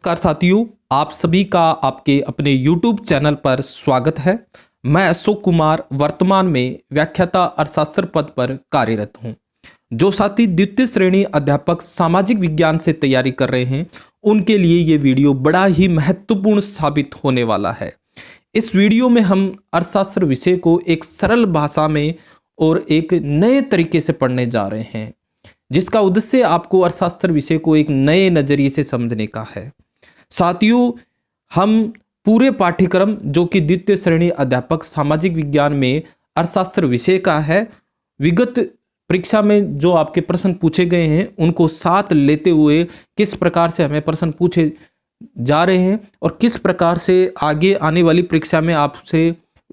नमस्कार साथियों, आप सभी का आपके अपने YouTube चैनल पर स्वागत है। मैं अशोक कुमार वर्तमान में व्याख्याता अर्थशास्त्र पद पर कार्यरत हूं। जो साथी द्वितीय श्रेणी अध्यापक सामाजिक विज्ञान से तैयारी कर रहे हैं, उनके लिए ये वीडियो बड़ा ही महत्वपूर्ण साबित होने वाला है। इस वीडियो में हम अर्थशास्त्र विषय को एक सरल भाषा में और एक नए तरीके से पढ़ने जा रहे हैं, जिसका उद्देश्य आपको अर्थशास्त्र विषय को एक नए नजरिए से समझने का है। साथियों, हम पूरे पाठ्यक्रम जो कि द्वितीय श्रेणी अध्यापक सामाजिक विज्ञान में अर्थशास्त्र विषय का है, विगत परीक्षा में जो आपके प्रश्न पूछे गए हैं उनको साथ लेते हुए किस प्रकार से हमें प्रश्न पूछे जा रहे हैं और किस प्रकार से आगे आने वाली परीक्षा में आपसे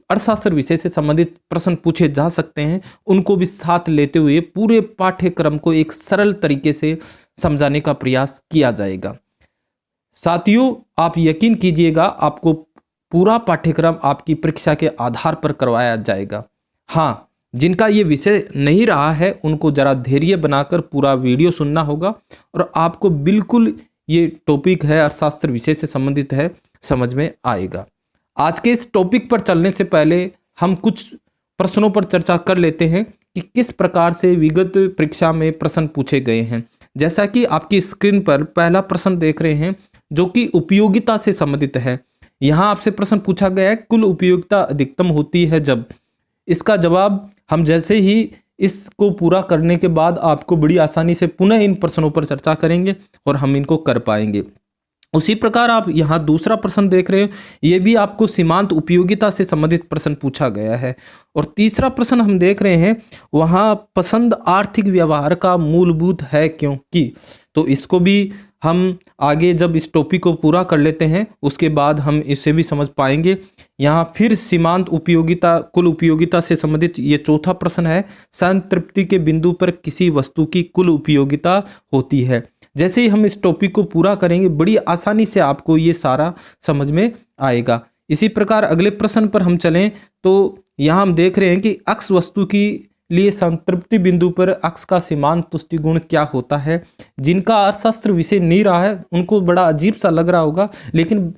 अर्थशास्त्र विषय से संबंधित प्रश्न पूछे जा सकते हैं, उनको भी साथ लेते हुए पूरे पाठ्यक्रम को एक सरल तरीके से समझाने का प्रयास किया जाएगा। साथियों, आप यकीन कीजिएगा, आपको पूरा पाठ्यक्रम आपकी परीक्षा के आधार पर करवाया जाएगा। हाँ, जिनका ये विषय नहीं रहा है उनको जरा धैर्य बनाकर पूरा वीडियो सुनना होगा और आपको बिल्कुल ये टॉपिक है अर्थशास्त्र विषय से संबंधित है, समझ में आएगा। आज के इस टॉपिक पर चलने से पहले हम कुछ प्रश्नों पर चर्चा कर लेते हैं कि किस प्रकार से विगत परीक्षा में प्रश्न पूछे गए हैं। जैसा कि आपकी स्क्रीन पर पहला प्रश्न देख रहे हैं, जो कि उपयोगिता से संबंधित है। यहाँ आपसे प्रश्न पूछा गया है, कुल उपयोगिता अधिकतम होती है जब। इसका जवाब हम जैसे ही इसको पूरा करने के बाद आपको बड़ी आसानी से पुनः इन प्रश्नों पर चर्चा करेंगे और हम इनको कर पाएंगे। उसी प्रकार आप यहाँ दूसरा प्रश्न देख रहे हो, ये भी आपको सीमांत उपयोगिता से संबंधित प्रश्न पूछा गया है। और तीसरा प्रश्न हम देख रहे हैं, वहाँ पसंद आर्थिक व्यवहार का मूलभूत है क्योंकि। तो इसको भी हम आगे जब इस टॉपिक को पूरा कर लेते हैं उसके बाद हम इसे भी समझ पाएंगे। यहाँ फिर सीमांत उपयोगिता कुल उपयोगिता से संबंधित ये चौथा प्रश्न है, संतृप्ति के बिंदु पर किसी वस्तु की कुल उपयोगिता होती है। जैसे ही हम इस टॉपिक को पूरा करेंगे बड़ी आसानी से आपको ये सारा समझ में आएगा। इसी प्रकार अगले प्रश्न पर हम चलें तो यहाँ हम देख रहे हैं कि अक्ष वस्तु की लिए संतृप्ति बिंदु पर अक्ष का सीमांत तुष्टि गुण क्या होता है। जिनका अर्थशास्त्र विषय नहीं रहा है उनको बड़ा अजीब सा लग रहा होगा, लेकिन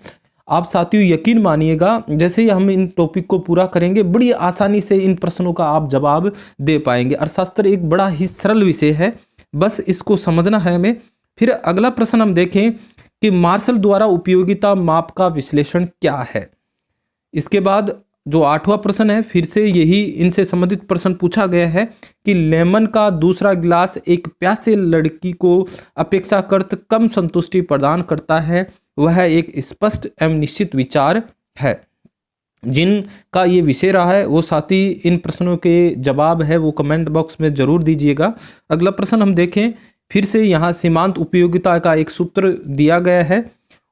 आप साथियों यकीन मानिएगा, जैसे ही हम इन टॉपिक को पूरा करेंगे बड़ी आसानी से इन प्रश्नों का आप जवाब दे पाएंगे। अर्थशास्त्र एक बड़ा ही सरल विषय है, बस इसको समझना है हमें। फिर अगला प्रश्न हम देखें कि मार्शल द्वारा उपयोगिता माप का विश्लेषण क्या है। इसके बाद जो आठवां प्रश्न है, फिर से यही इनसे संबंधित प्रश्न पूछा गया है कि लेमन का दूसरा गिलास एक प्यासे लड़की को अपेक्षाकृत कम संतुष्टि प्रदान करता है, वह एक स्पष्ट एवं निश्चित विचार है। जिनका ये विषय रहा है वो साथी इन प्रश्नों के जवाब है वो कमेंट बॉक्स में जरूर दीजिएगा। अगला प्रश्न हम देखें, फिर से यहाँ सीमांत उपयोगिता का एक सूत्र दिया गया है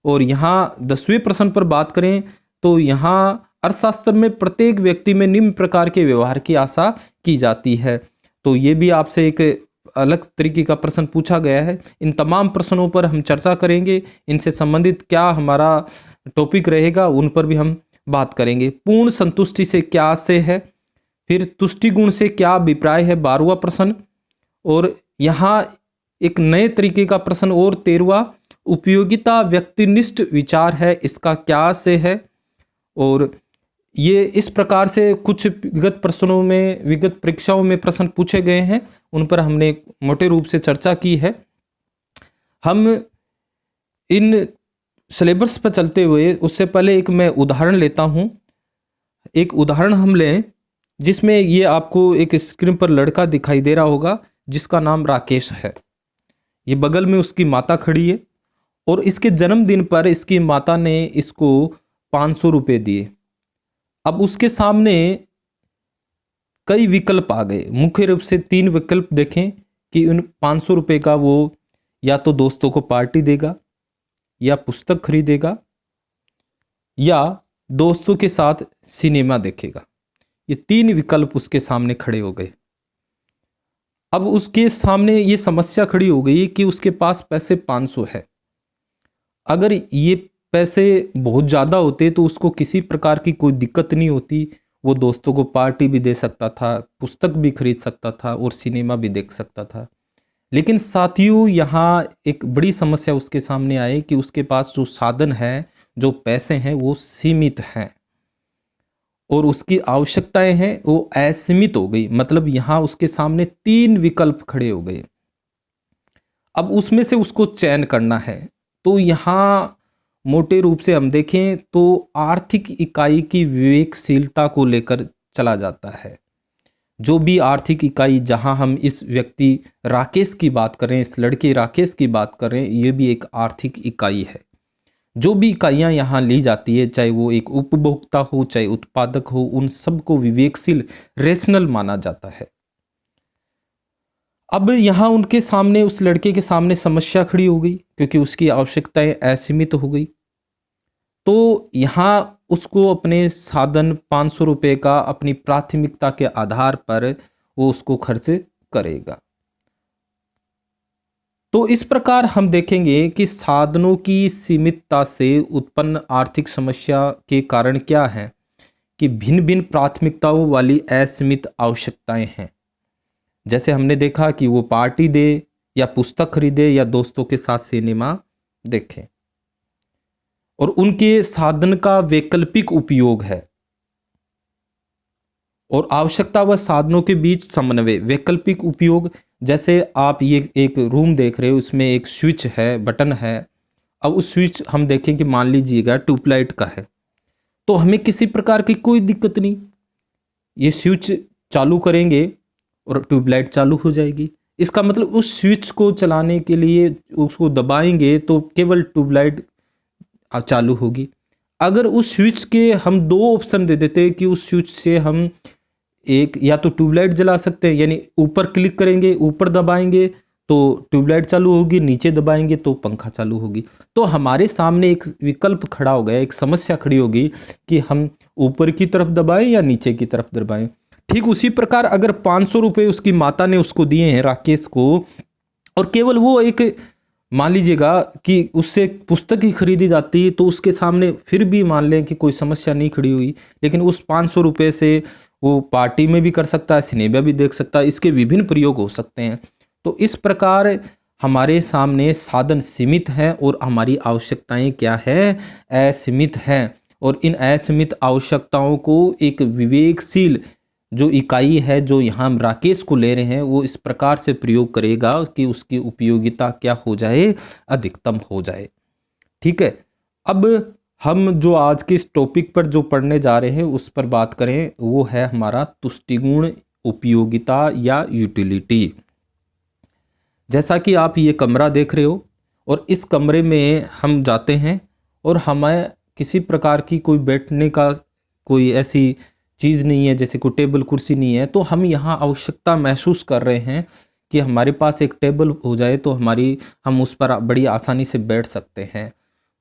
और यहाँ 10वें प्रश्न पर बात करें तो यहाँ अर्थशास्त्र में प्रत्येक व्यक्ति में निम्न प्रकार के व्यवहार की आशा की जाती है। तो ये भी आपसे एक अलग तरीके का प्रश्न पूछा गया है। इन तमाम प्रश्नों पर हम चर्चा करेंगे, इनसे संबंधित क्या हमारा टॉपिक रहेगा उन पर भी हम बात करेंगे। पूर्ण संतुष्टि से क्या आशय है, फिर तुष्टि गुण से क्या अभिप्राय है, 12वां प्रश्न। और यहाँ एक नए तरीके का प्रश्न और 13वां, उपयोगिता व्यक्तिनिष्ठ विचार है, इसका क्या आशय है। और ये इस प्रकार से कुछ विगत प्रश्नों में विगत परीक्षाओं में प्रश्न पूछे गए हैं, उन पर हमने मोटे रूप से चर्चा की है। हम इन सिलेबस पर चलते हुए उससे पहले एक मैं उदाहरण लेता हूँ। एक उदाहरण हम लें जिसमें ये आपको एक स्क्रीन पर लड़का दिखाई दे रहा होगा जिसका नाम राकेश है। ये बगल में उसकी माता खड़ी है और इसके जन्मदिन पर इसकी माता ने इसको 500 रुपये दिए। अब उसके सामने कई विकल्प आ गए, मुख्य रूप से 3 विकल्प देखें कि उन 500 रुपये का वो या तो दोस्तों को पार्टी देगा, या पुस्तक खरीदेगा, या दोस्तों के साथ सिनेमा देखेगा। ये 3 विकल्प उसके सामने खड़े हो गए। अब उसके सामने ये समस्या खड़ी हो गई कि उसके पास पैसे 500 है। अगर ये पैसे बहुत ज़्यादा होते तो उसको किसी प्रकार की कोई दिक्कत नहीं होती, वो दोस्तों को पार्टी भी दे सकता था, पुस्तक भी खरीद सकता था और सिनेमा भी देख सकता था। लेकिन साथियों यहाँ एक बड़ी समस्या उसके सामने आई कि उसके पास जो साधन है, जो पैसे हैं वो सीमित हैं और उसकी आवश्यकताएं हैं वो असीमित हो गई। मतलब यहाँ उसके सामने 3 विकल्प खड़े हो गए। अब उसमें से उसको चयन करना है। तो यहाँ मोटे रूप से हम देखें तो आर्थिक इकाई की विवेकशीलता को लेकर चला जाता है। जो भी आर्थिक इकाई, जहां हम इस व्यक्ति राकेश की बात करें, इस लड़के राकेश की बात करें, ये भी एक आर्थिक इकाई है। जो भी इकाइयां यहाँ ली जाती है, चाहे वो एक उपभोक्ता हो चाहे उत्पादक हो, उन सबको विवेकशील, रेशनल माना जाता है। अब यहाँ उनके सामने, उस लड़के के सामने समस्या खड़ी हो गई क्योंकि उसकी आवश्यकताएं असीमित हो गई। तो यहाँ उसको अपने साधन 500 रुपये का अपनी प्राथमिकता के आधार पर वो उसको खर्च करेगा। तो इस प्रकार हम देखेंगे कि साधनों की सीमितता से उत्पन्न आर्थिक समस्या के कारण क्या है कि भिन्न भिन्न प्राथमिकताओं वाली असीमित आवश्यकताएं हैं। जैसे हमने देखा कि वो पार्टी दे या पुस्तक खरीदे या दोस्तों के साथ सिनेमा देखे, और उनके साधन का वैकल्पिक उपयोग है और आवश्यकता व साधनों के बीच समन्वय। वैकल्पिक उपयोग, जैसे आप ये एक रूम देख रहे हो, उसमें एक स्विच है, बटन है। अब उस स्विच हम देखें कि मान लीजिएगा ट्यूबलाइट का है, तो हमें किसी प्रकार की कोई दिक्कत नहीं, ये स्विच चालू करेंगे और ट्यूबलाइट चालू हो जाएगी। इसका मतलब उस स्विच को चलाने के लिए उसको दबाएंगे तो केवल ट्यूबलाइट चालू होगी। अगर उस स्विच के हम 2 ऑप्शन दे देते कि उस स्विच से हम एक या तो ट्यूबलाइट जला सकते हैं, यानी ऊपर क्लिक करेंगे, ऊपर दबाएंगे तो ट्यूबलाइट चालू होगी, नीचे दबाएंगे तो पंखा चालू होगी। तो हमारे सामने एक विकल्प खड़ा हो गया, एक समस्या खड़ी होगी कि हम ऊपर की तरफ दबाएं या नीचे की तरफ दबाएं। ठीक उसी प्रकार अगर 500 रुपये उसकी माता ने उसको दिए हैं राकेश को, और केवल वो एक, मान लीजिएगा कि उससे पुस्तक ही खरीदी जाती, तो उसके सामने फिर भी मान लें कि कोई समस्या नहीं खड़ी हुई, लेकिन उस 500 रुपये से वो पार्टी में भी कर सकता है, सिनेमा भी देख सकता है, इसके विभिन्न प्रयोग हो सकते हैं। तो इस प्रकार हमारे सामने साधन सीमित हैं और हमारी आवश्यकताएं क्या है, असीमित हैं। और इन असीमित आवश्यकताओं को एक विवेकशील जो इकाई है, जो यहाँ हम राकेश को ले रहे हैं, वो इस प्रकार से प्रयोग करेगा कि उसकी उपयोगिता क्या हो जाए, अधिकतम हो जाए। ठीक है, अब हम जो आज के इस टॉपिक पर जो पढ़ने जा रहे हैं उस पर बात करें, वो है हमारा तुष्टिगुण, उपयोगिता या यूटिलिटी। जैसा कि आप ये कमरा देख रहे हो और इस कमरे में हम जाते हैं और हमें किसी प्रकार की कोई बैठने का कोई ऐसी चीज़ नहीं है, जैसे कोई टेबल कुर्सी नहीं है, तो हम यहाँ आवश्यकता महसूस कर रहे हैं कि हमारे पास एक टेबल हो जाए तो हम उस पर बड़ी आसानी से बैठ सकते हैं।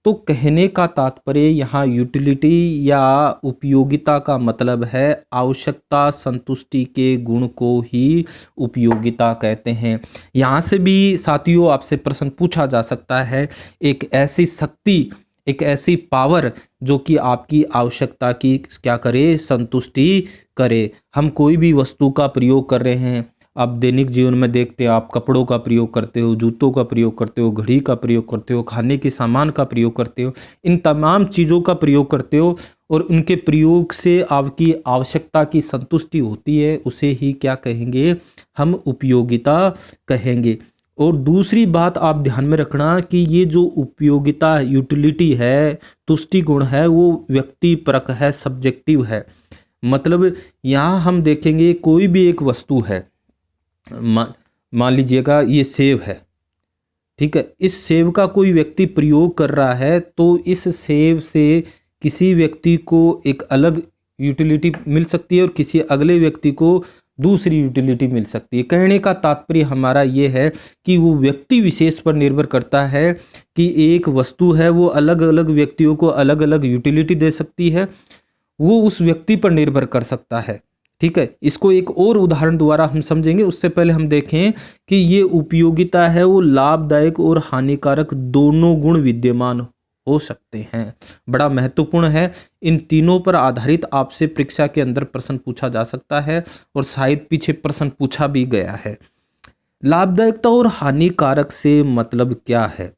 तो कहने का तात्पर्य यहाँ यूटिलिटी या उपयोगिता का मतलब है आवश्यकता संतुष्टि के गुण को ही उपयोगिता कहते हैं। यहाँ से भी साथियों आपसे प्रश्न पूछा जा सकता है, एक ऐसी शक्ति, एक ऐसी पावर जो कि आपकी आवश्यकता की क्या करे, संतुष्टि करे। हम कोई भी वस्तु का प्रयोग कर रहे हैं, आप दैनिक जीवन में देखते हैं, आप कपड़ों का प्रयोग करते हो, जूतों का प्रयोग करते हो, घड़ी का प्रयोग करते हो, खाने के सामान का प्रयोग करते हो, इन तमाम चीज़ों का प्रयोग करते हो और उनके प्रयोग से आपकी आवश्यकता की संतुष्टि होती है, उसे ही क्या कहेंगे, हम उपयोगिता कहेंगे। और दूसरी बात आप ध्यान में रखना कि ये जो उपयोगिता, यूटिलिटी है, तुष्टि गुण है, वो व्यक्ति परक है, सब्जेक्टिव है। मतलब यहाँ हम देखेंगे कोई भी एक वस्तु है, मान लीजिएगा ये सेब है, ठीक है, इस सेब का कोई व्यक्ति प्रयोग कर रहा है तो इस सेब से किसी व्यक्ति को एक अलग यूटिलिटी मिल सकती है और किसी अगले व्यक्ति को दूसरी यूटिलिटी मिल सकती है। कहने का तात्पर्य हमारा ये है कि वो व्यक्ति विशेष पर निर्भर करता है कि एक वस्तु है वो अलग अलग व्यक्तियों को अलग अलग यूटिलिटी दे सकती है, वो उस व्यक्ति पर निर्भर कर सकता है। ठीक है, इसको एक और उदाहरण द्वारा हम समझेंगे, उससे पहले हम देखें कि ये उपयोगिता है वो लाभदायक और हानिकारक दोनों गुण विद्यमान हो सकते हैं। बड़ा महत्वपूर्ण है, इन तीनों पर आधारित आपसे परीक्षा के अंदर प्रश्न पूछा जा सकता है और शायद पीछे प्रश्न पूछा भी गया है। लाभदायकता और हानिकारक से मतलब क्या है?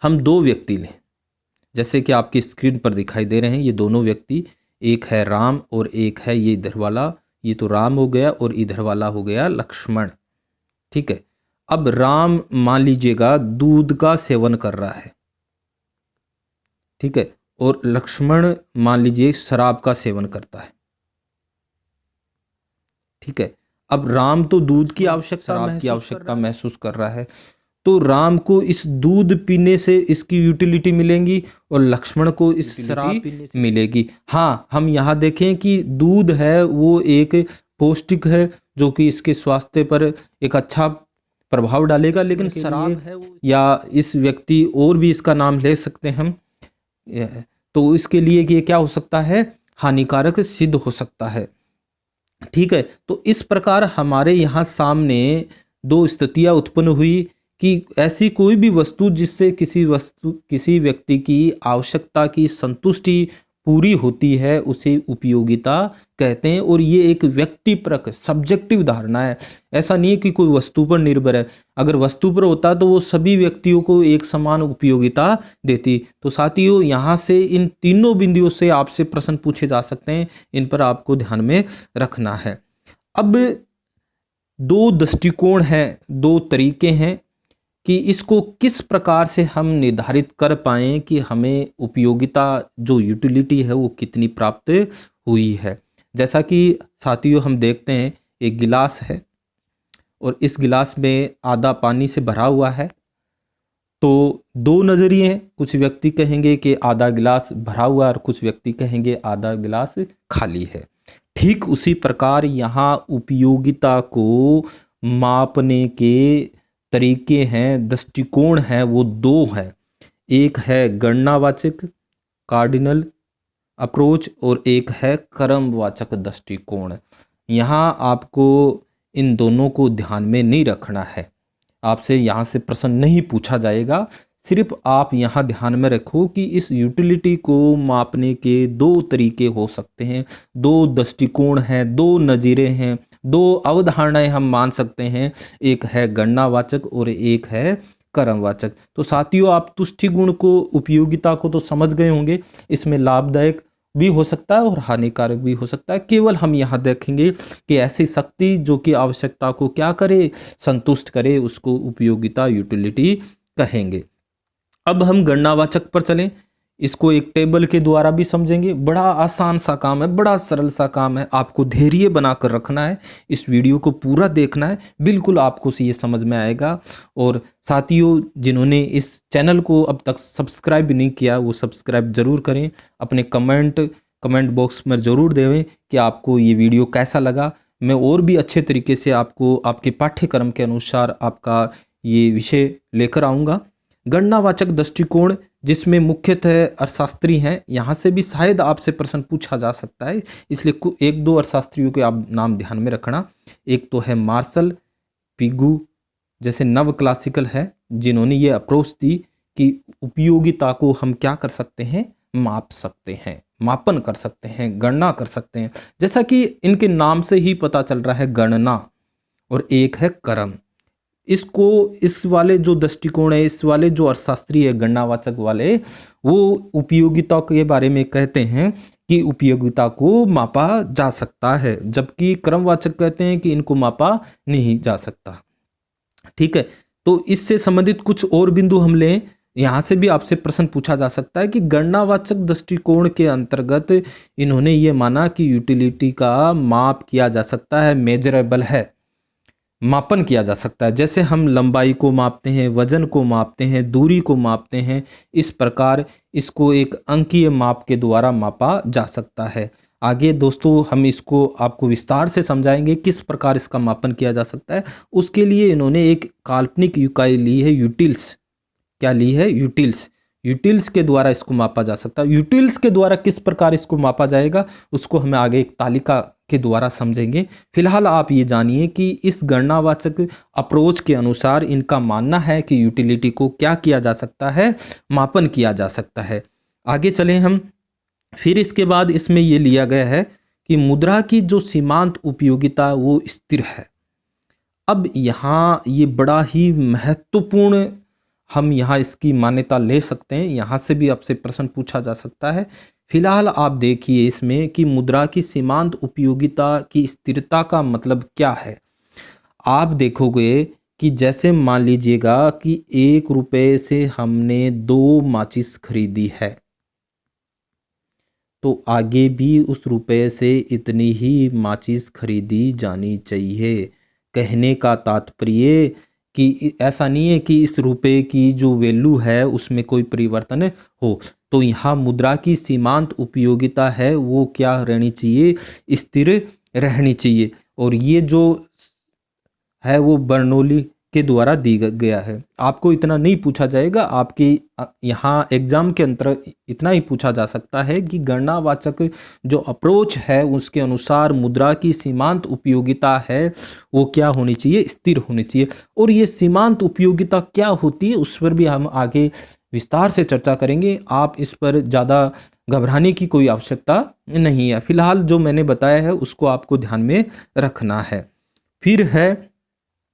हम दो व्यक्ति लें, जैसे कि आपकी स्क्रीन पर दिखाई दे रहे हैं ये दोनों व्यक्ति, एक है राम और एक है ये इधर वाला, ये तो राम हो गया और इधर वाला हो गया लक्ष्मण। ठीक है, अब राम मान लीजिएगा दूध का सेवन कर रहा है, ठीक है, और लक्ष्मण मान लीजिए शराब का सेवन करता है। ठीक है, अब राम तो दूध की आवश्यकता महसूस कर रहा है, तो राम को इस दूध पीने से इसकी यूटिलिटी मिलेगी और लक्ष्मण को इस शराब पीने से मिलेगी। हाँ, हम यहाँ देखें कि दूध है वो एक पौष्टिक है जो कि इसके स्वास्थ्य पर एक अच्छा प्रभाव डालेगा, लेकिन शराब है या इस व्यक्ति और भी इसका नाम ले सकते हैं हम, तो इसके लिए ये क्या हो सकता है, हानिकारक सिद्ध हो सकता है। ठीक है, तो इस प्रकार हमारे यहाँ सामने दो स्थितियाँ उत्पन्न हुई कि ऐसी कोई भी वस्तु जिससे किसी व्यक्ति की आवश्यकता की संतुष्टि पूरी होती है उसे उपयोगिता कहते हैं, और ये एक व्यक्तिपरक सब्जेक्टिव धारणा है। ऐसा नहीं है कि कोई वस्तु पर निर्भर है, अगर वस्तु पर होता तो वो सभी व्यक्तियों को एक समान उपयोगिता देती। तो साथियों, यहाँ से इन तीनों बिंदुओं से आपसे प्रश्न पूछे जा सकते हैं, इन पर आपको ध्यान में रखना है। अब दो दृष्टिकोण हैं, दो तरीके हैं कि इसको किस प्रकार से हम निर्धारित कर पाएं कि हमें उपयोगिता जो यूटिलिटी है वो कितनी प्राप्त हुई है। जैसा कि साथियों हम देखते हैं एक गिलास है और इस गिलास में आधा पानी से भरा हुआ है, तो दो नज़रिए हैं, कुछ व्यक्ति कहेंगे कि आधा गिलास भरा हुआ है और कुछ व्यक्ति कहेंगे आधा गिलास खाली है। ठीक उसी प्रकार यहाँ उपयोगिता को मापने के तरीके हैं, दृष्टिकोण हैं, वो दो हैं। एक है गणनावाचक कार्डिनल अप्रोच और एक है क्रमवाचक दृष्टिकोण। यहाँ आपको इन दोनों को ध्यान में नहीं रखना है, आपसे यहाँ से प्रश्न नहीं पूछा जाएगा, सिर्फ आप यहाँ ध्यान में रखो कि इस यूटिलिटी को मापने के दो तरीके हो सकते हैं, दो दृष्टिकोण हैं, दो नज़ीरे हैं, दो अवधारणाएं हम मान सकते हैं, एक है गणनावाचक और एक है कर्मवाचक। तो साथियों, आप तुष्टि गुण को, उपयोगिता को तो समझ गए होंगे, इसमें लाभदायक भी हो सकता है और हानिकारक भी हो सकता है। केवल हम यहाँ देखेंगे कि ऐसी शक्ति जो कि आवश्यकता को क्या करे, संतुष्ट करे, उसको उपयोगिता यूटिलिटी कहेंगे। अब हम गणनावाचक पर चलें, इसको एक टेबल के द्वारा भी समझेंगे। बड़ा आसान सा काम है, बड़ा सरल सा काम है, आपको धैर्य बनाकर रखना है, इस वीडियो को पूरा देखना है, बिल्कुल आपको ये समझ में आएगा। और साथियों, जिन्होंने इस चैनल को अब तक सब्सक्राइब नहीं किया वो सब्सक्राइब ज़रूर करें, अपने कमेंट बॉक्स में ज़रूर देवें कि आपको ये वीडियो कैसा लगा। मैं और भी अच्छे तरीके से आपको आपके पाठ्यक्रम के अनुसार आपका ये विषय लेकर आऊँगा। गणनावाचक दृष्टिकोण जिसमें मुख्यतः अर्थशास्त्री हैं, यहाँ से भी शायद आपसे प्रश्न पूछा जा सकता है, इसलिए एक दो अर्थशास्त्रियों के आप नाम ध्यान में रखना। एक तो है मार्शल, पिगू जैसे नव क्लासिकल है, जिन्होंने ये अप्रोच दी कि उपयोगिता को हम क्या कर सकते हैं, माप सकते हैं, मापन कर सकते हैं, गणना कर सकते हैं, जैसा कि इनके नाम से ही पता चल रहा है, गणना। और एक है कर्म। इसको, इस वाले जो दृष्टिकोण है, इस वाले जो अर्थशास्त्री है गणनावाचक वाले, वो उपयोगिता के बारे में कहते हैं कि उपयोगिता को मापा जा सकता है, जबकि क्रमवाचक कहते हैं कि इनको मापा नहीं जा सकता। ठीक है, तो इससे संबंधित कुछ और बिंदु हम लें, यहाँ से भी आपसे प्रश्न पूछा जा सकता है कि गणनावाचक दृष्टिकोण के अंतर्गत इन्होंने ये माना कि यूटिलिटी का माप किया जा सकता है, मेजरेबल है, मापन किया जा सकता है। जैसे हम लंबाई को मापते हैं, वजन को मापते हैं, दूरी को मापते हैं, इस प्रकार इसको एक अंकीय माप के द्वारा मापा जा सकता है। आगे दोस्तों हम इसको आपको विस्तार से समझाएंगे किस प्रकार इसका मापन किया जा सकता है। उसके लिए इन्होंने एक काल्पनिक इकाई ली है, यूटिल्स। क्या ली है? यूटिल्स। यूटिल्स के द्वारा इसको मापा जा सकता है। यूटिल्स के द्वारा किस प्रकार इसको मापा जाएगा उसको हमें आगे एक तालिका के द्वारा समझेंगे। फिलहाल आप ये जानिए कि इस गणनावाचक अप्रोच के अनुसार इनका मानना है कि यूटिलिटी को क्या किया जा सकता है, मापन किया जा सकता है। आगे चलें हम। फिर इसके बाद इसमें ये लिया गया है कि मुद्रा की जो सीमांत उपयोगिता वो स्थिर है। अब यहाँ ये बड़ा ही महत्वपूर्ण, हम यहाँ इसकी मान्यता ले सकते हैं, यहाँ से भी आपसे प्रश्न पूछा जा सकता है। फिलहाल आप देखिए इसमें कि मुद्रा की सीमांत उपयोगिता की स्थिरता का मतलब क्या है। आप देखोगे कि जैसे मान लीजिएगा कि 1 रुपये से हमने 2 माचिस खरीदी है, तो आगे भी उस रुपये से इतनी ही माचिस खरीदी जानी चाहिए। कहने का तात्पर्य कि ऐसा नहीं है कि इस रुपये की जो वैल्यू है उसमें कोई परिवर्तन हो। तो यहाँ मुद्रा की सीमांत उपयोगिता है वो क्या रहनी चाहिए, स्थिर रहनी चाहिए। और ये जो है वो बर्नौली के द्वारा दी गया है। आपको इतना नहीं पूछा जाएगा, आपके यहाँ एग्जाम के अंतर इतना ही पूछा जा सकता है कि गणनावाचक जो अप्रोच है उसके अनुसार मुद्रा की सीमांत उपयोगिता है वो क्या होनी चाहिए, स्थिर होनी चाहिए। और ये सीमांत उपयोगिता क्या होती है उस पर भी हम आगे विस्तार से चर्चा करेंगे। आप इस पर ज़्यादा घबराने की कोई आवश्यकता नहीं है। फिलहाल जो मैंने बताया है उसको आपको ध्यान में रखना है। फिर है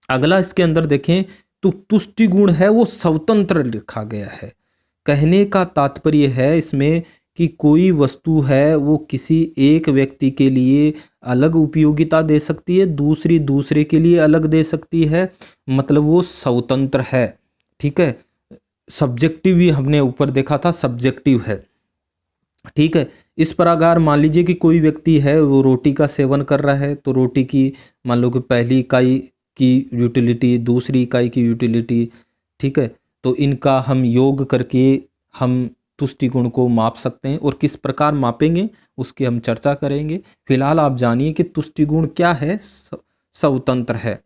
अगला, इसके अंदर देखें तो तुष्टि गुण है वो स्वतंत्र लिखा गया है। कहने का तात्पर्य है इसमें कि कोई वस्तु है वो किसी एक व्यक्ति के लिए अलग उपयोगिता दे सकती है, दूसरी दूसरे के लिए अलग दे सकती है, मतलब वो स्वतंत्र है। ठीक है, सब्जेक्टिव भी हमने ऊपर देखा था, सब्जेक्टिव है। ठीक है, इस प्रकार मान लीजिए कि कोई व्यक्ति है वो रोटी का सेवन कर रहा है, तो रोटी की मान लो कि पहली इकाई की यूटिलिटी, दूसरी इकाई की यूटिलिटी, ठीक है, तो इनका हम योग करके हम तुष्टि गुण को माप सकते हैं। और किस प्रकार मापेंगे उसकी हम चर्चा करेंगे। फिलहाल आप जानिए कि तुष्टि गुण क्या है, स्वतंत्र है।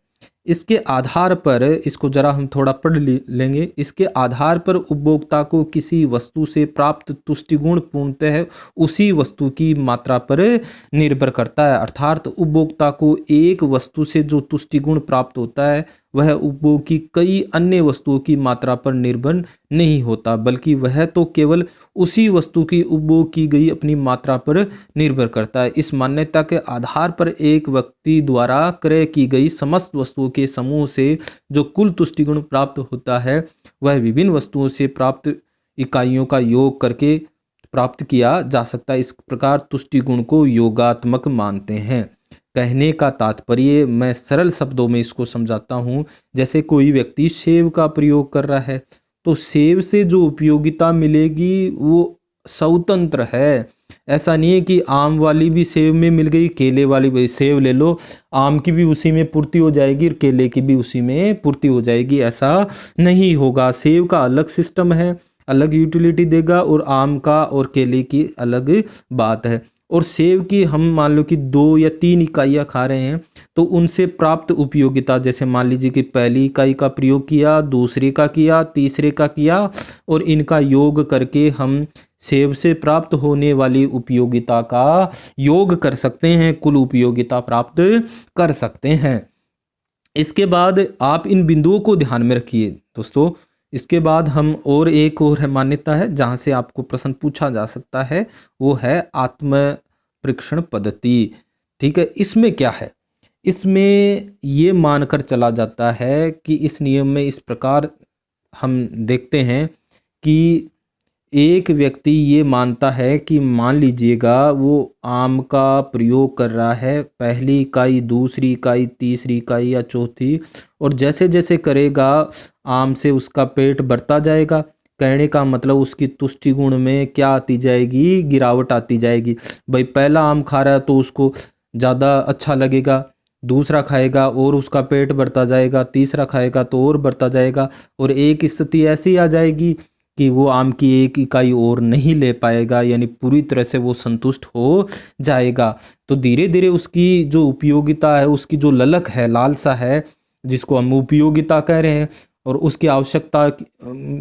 इसके आधार पर, इसको जरा हम थोड़ा पढ़ लेंगे। इसके आधार पर उपभोक्ता को किसी वस्तु से प्राप्त तुष्टिगुण पूर्णतः उसी वस्तु की मात्रा पर निर्भर करता है। अर्थात उपभोक्ता को एक वस्तु से जो तुष्टिगुण प्राप्त होता है वह उपभोग की कई अन्य वस्तुओं की मात्रा पर निर्भर नहीं होता, बल्कि वह तो केवल उसी वस्तु की उपभोग की गई अपनी मात्रा पर निर्भर करता है। इस मान्यता के आधार पर एक व्यक्ति द्वारा क्रय की गई समस्त वस्तुओं के समूह से जो कुल तुष्टिगुण प्राप्त होता है वह विभिन्न वस्तुओं से प्राप्त इकाइयों का योग करके प्राप्त किया जा सकता है। इस प्रकार तुष्टिगुण को योगात्मक मानते हैं। कहने का तात्पर्य, मैं सरल शब्दों में इसको समझाता हूँ। जैसे कोई व्यक्ति सेब का प्रयोग कर रहा है तो सेब से जो उपयोगिता मिलेगी वो स्वतंत्र है। ऐसा नहीं है कि आम वाली भी सेब में मिल गई, केले वाली भी, सेब ले लो आम की भी उसी में पूर्ति हो जाएगी और केले की भी उसी में पूर्ति हो जाएगी, ऐसा नहीं होगा। सेब का अलग सिस्टम है, अलग यूटिलिटी देगा, और आम का और केले की अलग बात है। और सेब की हम मान लो कि 2 या 3 इकाइयाँ खा रहे हैं तो उनसे प्राप्त उपयोगिता, जैसे मान लीजिए कि पहली इकाई का प्रयोग किया, दूसरे का किया, तीसरे का किया, और इनका योग करके हम सेब से प्राप्त होने वाली उपयोगिता का योग कर सकते हैं, कुल उपयोगिता प्राप्त कर सकते हैं। इसके बाद आप इन बिंदुओं को ध्यान में रखिए दोस्तों। इसके बाद हम और एक और है मान्यता है जहाँ से आपको प्रश्न पूछा जा सकता है, वो है आत्म परीक्षण पद्धति। ठीक है, इसमें क्या है, इसमें ये मानकर चला जाता है कि इस नियम में इस प्रकार हम देखते हैं कि एक व्यक्ति ये मानता है कि मान लीजिएगा वो आम का प्रयोग कर रहा है, पहली इकाई, दूसरी इकाई, तीसरी इकाई या चौथी, और जैसे जैसे करेगा आम से उसका पेट बढ़ता जाएगा। कहने का मतलब उसकी तुष्टि गुण में क्या आती जाएगी, गिरावट आती जाएगी। भाई पहला आम खा रहा है तो उसको ज़्यादा अच्छा लगेगा, दूसरा खाएगा और उसका पेट बढ़ता जाएगा, तीसरा खाएगा तो और बढ़ता जाएगा, और एक स्थिति ऐसी आ जाएगी कि वो आम की एक इकाई और नहीं ले पाएगा, यानी पूरी तरह से वो संतुष्ट हो जाएगा। तो धीरे धीरे उसकी जो उपयोगिता है, उसकी जो ललक है, लालसा है, जिसको हम उपयोगिता कह रहे हैं, और उसकी आवश्यकता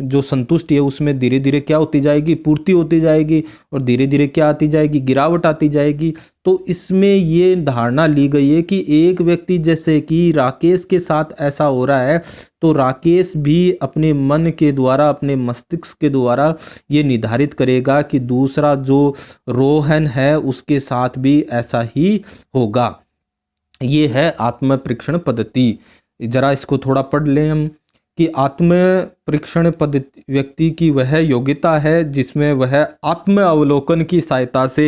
जो संतुष्टि है उसमें धीरे धीरे क्या होती जाएगी, पूर्ति होती जाएगी, और धीरे धीरे क्या आती जाएगी, गिरावट आती जाएगी। तो इसमें ये धारणा ली गई है कि एक व्यक्ति, जैसे कि राकेश के साथ ऐसा हो रहा है, तो राकेश भी अपने मन के द्वारा, अपने मस्तिष्क के द्वारा ये निर्धारित करेगा कि दूसरा जो रोहन है उसके साथ भी ऐसा ही होगा। ये है आत्म परीक्षण पद्धति। जरा इसको थोड़ा पढ़ लें हम कि आत्म परीक्षण पद्धति व्यक्ति की वह योग्यता है जिसमें वह आत्म अवलोकन की सहायता से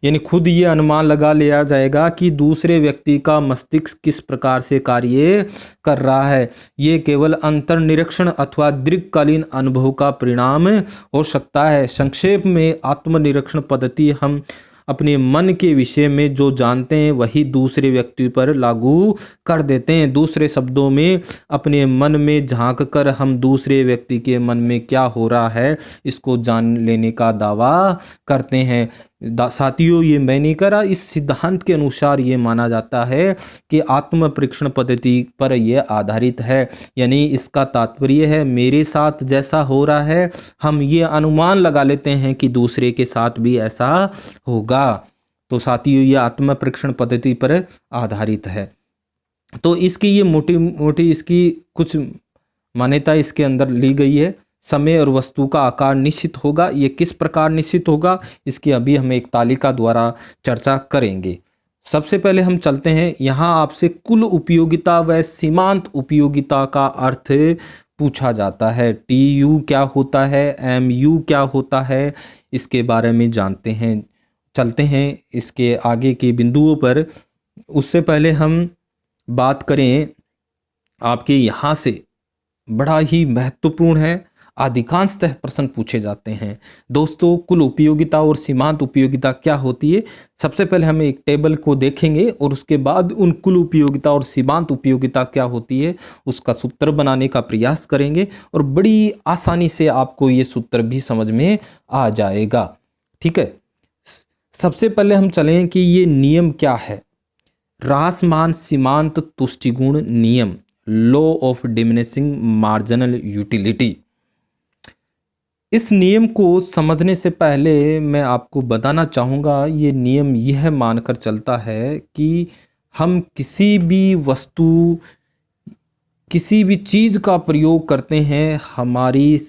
यानी खुद ये अनुमान लगा लिया जाएगा कि दूसरे व्यक्ति का मस्तिष्क किस प्रकार से कार्य कर रहा है। ये केवल अंतर्निरीक्षण अथवा दीर्घकालीन अनुभव का परिणाम हो सकता है। संक्षेप में आत्मनिरीक्षण पद्धति हम अपने मन के विषय में जो जानते हैं वही दूसरे व्यक्ति पर लागू कर देते हैं। दूसरे शब्दों में अपने मन में झांक कर हम दूसरे व्यक्ति के मन में क्या हो रहा है इसको जान लेने का दावा करते हैं। साथियों, ये मैं नहीं करा, इस सिद्धांत के अनुसार ये माना जाता है कि आत्म परीक्षण पद्धति पर यह आधारित है। यानी इसका तात्पर्य है मेरे साथ जैसा हो रहा है हम ये अनुमान लगा लेते हैं कि दूसरे के साथ भी ऐसा होगा। तो साथियों, ये आत्म परीक्षण पद्धति पर आधारित है। तो इसकी ये मोटी मोटी इसकी कुछ मान्यता इसके अंदर ली गई है। समय और वस्तु का आकार निश्चित होगा। ये किस प्रकार निश्चित होगा इसकी अभी हम एक तालिका द्वारा चर्चा करेंगे। सबसे पहले हम चलते हैं, यहाँ आपसे कुल उपयोगिता व सीमांत उपयोगिता का अर्थ पूछा जाता है। TU क्या होता है, MU क्या होता है, इसके बारे में जानते हैं। चलते हैं इसके आगे के बिंदुओं पर। उससे पहले हम बात करें आपके यहाँ से बड़ा ही महत्वपूर्ण है, अधिकांशतः प्रश्न पूछे जाते हैं। दोस्तों, कुल उपयोगिता और सीमांत उपयोगिता क्या होती है? सबसे पहले हम एक टेबल को देखेंगे और उसके बाद उन कुल उपयोगिता और सीमांत उपयोगिता क्या होती है उसका सूत्र बनाने का प्रयास करेंगे और बड़ी आसानी से आपको ये सूत्र भी समझ में आ जाएगा। ठीक है, सबसे पहले हम चलें कि ये नियम क्या है। ह्रासमान सीमांत तुष्टिगुण नियम, law of diminishing marginal utility. इस नियम को समझने से पहले मैं आपको बताना चाहूँगा, ये नियम यह मानकर चलता है कि हम किसी भी वस्तु, किसी भी चीज़ का प्रयोग करते हैं, हमारी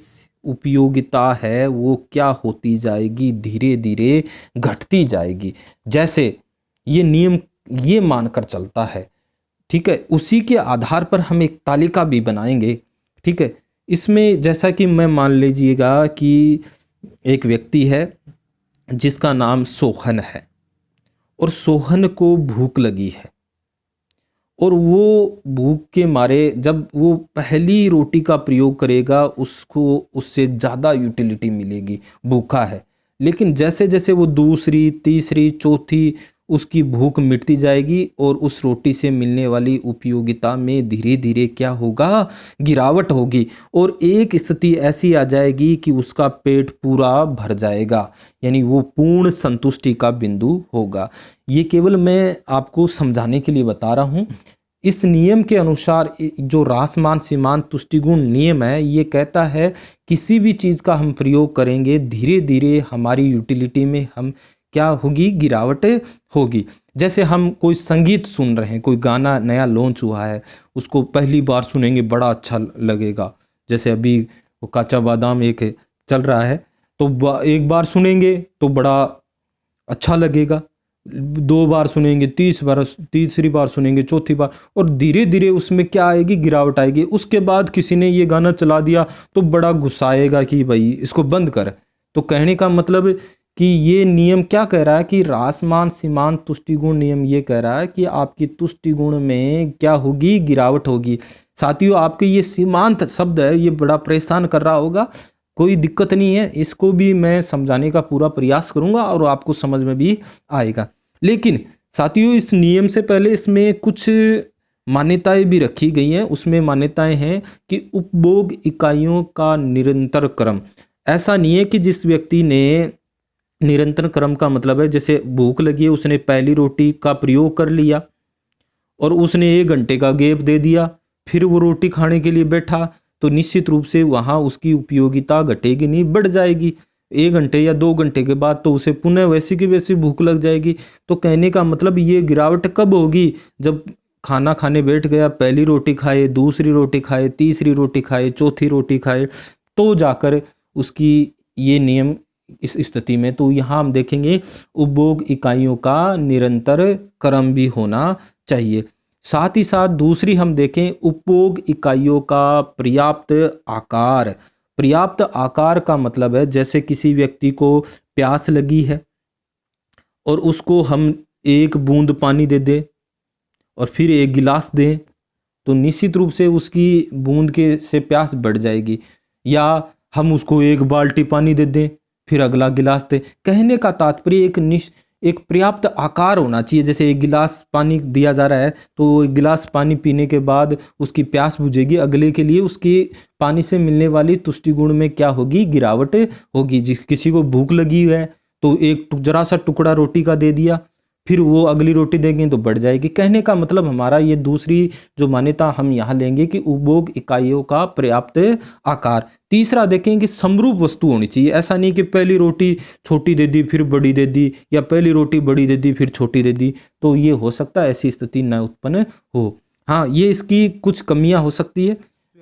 उपयोगिता है वो क्या होती जाएगी, धीरे धीरे घटती जाएगी। जैसे ये नियम ये मानकर चलता है, ठीक है, उसी के आधार पर हम एक तालिका भी बनाएंगे। ठीक है, इसमें जैसा कि मैं मान लीजिएगा कि एक व्यक्ति है जिसका नाम सोहन है और सोहन को भूख लगी है और वो भूख के मारे जब वो पहली रोटी का प्रयोग करेगा उसको उससे ज़्यादा यूटिलिटी मिलेगी, भूखा है। लेकिन जैसे जैसे वो दूसरी, तीसरी, चौथी उसकी भूख मिटती जाएगी और उस रोटी से मिलने वाली उपयोगिता में धीरे धीरे क्या होगा, गिरावट होगी और एक स्थिति ऐसी आ जाएगी कि उसका पेट पूरा भर जाएगा, यानी वो पूर्ण संतुष्टि का बिंदु होगा। ये केवल मैं आपको समझाने के लिए बता रहा हूँ। इस नियम के अनुसार जो ह्रासमान सीमांत तुष्टिगुण नियम है ये कहता है किसी भी चीज़ का हम प्रयोग करेंगे धीरे धीरे हमारी यूटिलिटी में हम क्या होगी, गिरावट होगी। जैसे हम कोई संगीत सुन रहे हैं, कोई गाना नया लॉन्च हुआ है, उसको पहली बार सुनेंगे बड़ा अच्छा लगेगा। जैसे अभी वो काचा बादाम एक चल रहा है, तो एक बार सुनेंगे तो बड़ा अच्छा लगेगा, 2 बार सुनेंगे, तीसरी बार सुनेंगे, चौथी बार, और धीरे धीरे उसमें क्या आएगी, गिरावट आएगी। उसके बाद किसी ने ये गाना चला दिया तो बड़ा गुस्सा आएगा कि भाई इसको बंद कर। तो कहने का मतलब कि ये नियम क्या कह रहा है कि ह्रासमान सीमांत तुष्टिगुण नियम ये कह रहा है कि आपकी तुष्टिगुण में क्या होगी, गिरावट होगी। साथियों, आपके ये सीमांत शब्द है ये बड़ा परेशान कर रहा होगा, कोई दिक्कत नहीं है, इसको भी मैं समझाने का पूरा प्रयास करूंगा और आपको समझ में भी आएगा। लेकिन साथियों, इस नियम से पहले इसमें कुछ मान्यताएं भी रखी गई हैं। उसमें मान्यताएं हैं कि उपभोग इकाइयों का निरंतर क्रम। ऐसा नहीं है कि जिस व्यक्ति ने निरंतर क्रम का मतलब है जैसे भूख लगी है, उसने पहली रोटी का प्रयोग कर लिया और उसने 1 घंटे का गैप दे दिया, फिर वो रोटी खाने के लिए बैठा, तो निश्चित रूप से वहाँ उसकी उपयोगिता घटेगी नहीं, बढ़ जाएगी। 1 घंटे या 2 घंटे के बाद तो उसे पुनः वैसी की वैसी भूख लग जाएगी। तो कहने का मतलब ये गिरावट कब होगी, जब खाना खाने बैठ गया, पहली रोटी खाए, दूसरी रोटी खाए, तीसरी रोटी खाए, चौथी रोटी खाए, तो जाकर उसकी ये नियम इस स्थिति में। तो यहाँ हम देखेंगे उपभोग इकाइयों का निरंतर क्रम भी होना चाहिए। साथ ही साथ दूसरी हम देखें उपभोग इकाइयों का पर्याप्त आकार। पर्याप्त आकार का मतलब है जैसे किसी व्यक्ति को प्यास लगी है और उसको हम एक बूंद पानी दे दें और फिर एक गिलास दें तो निश्चित रूप से उसकी बूंद के से प्यास बढ़ जाएगी। या हम उसको एक बाल्टी पानी दे दें फिर अगला गिलास दें। कहने का तात्पर्य एक पर्याप्त आकार होना चाहिए। जैसे एक गिलास पानी दिया जा रहा है तो एक गिलास पानी पीने के बाद उसकी प्यास बुझेगी, अगले के लिए उसकी पानी से मिलने वाली तुष्टि गुण में क्या होगी, गिरावट होगी। किसी को भूख लगी है तो एक जरा सा टुकड़ा रोटी का दे दिया, फिर वो अगली रोटी देंगे तो बढ़ जाएगी। कहने का मतलब हमारा ये दूसरी जो मान्यता हम यहाँ लेंगे कि उपभोग इकाइयों का पर्याप्त आकार। तीसरा देखें कि समरूप वस्तु होनी चाहिए। ऐसा नहीं कि पहली रोटी छोटी दे दी फिर बड़ी दे दी, या पहली रोटी बड़ी दे दी फिर छोटी दे दी, तो ये हो सकता है ऐसी स्थिति न उत्पन्न हो। हाँ, ये इसकी कुछ कमियां हो सकती है,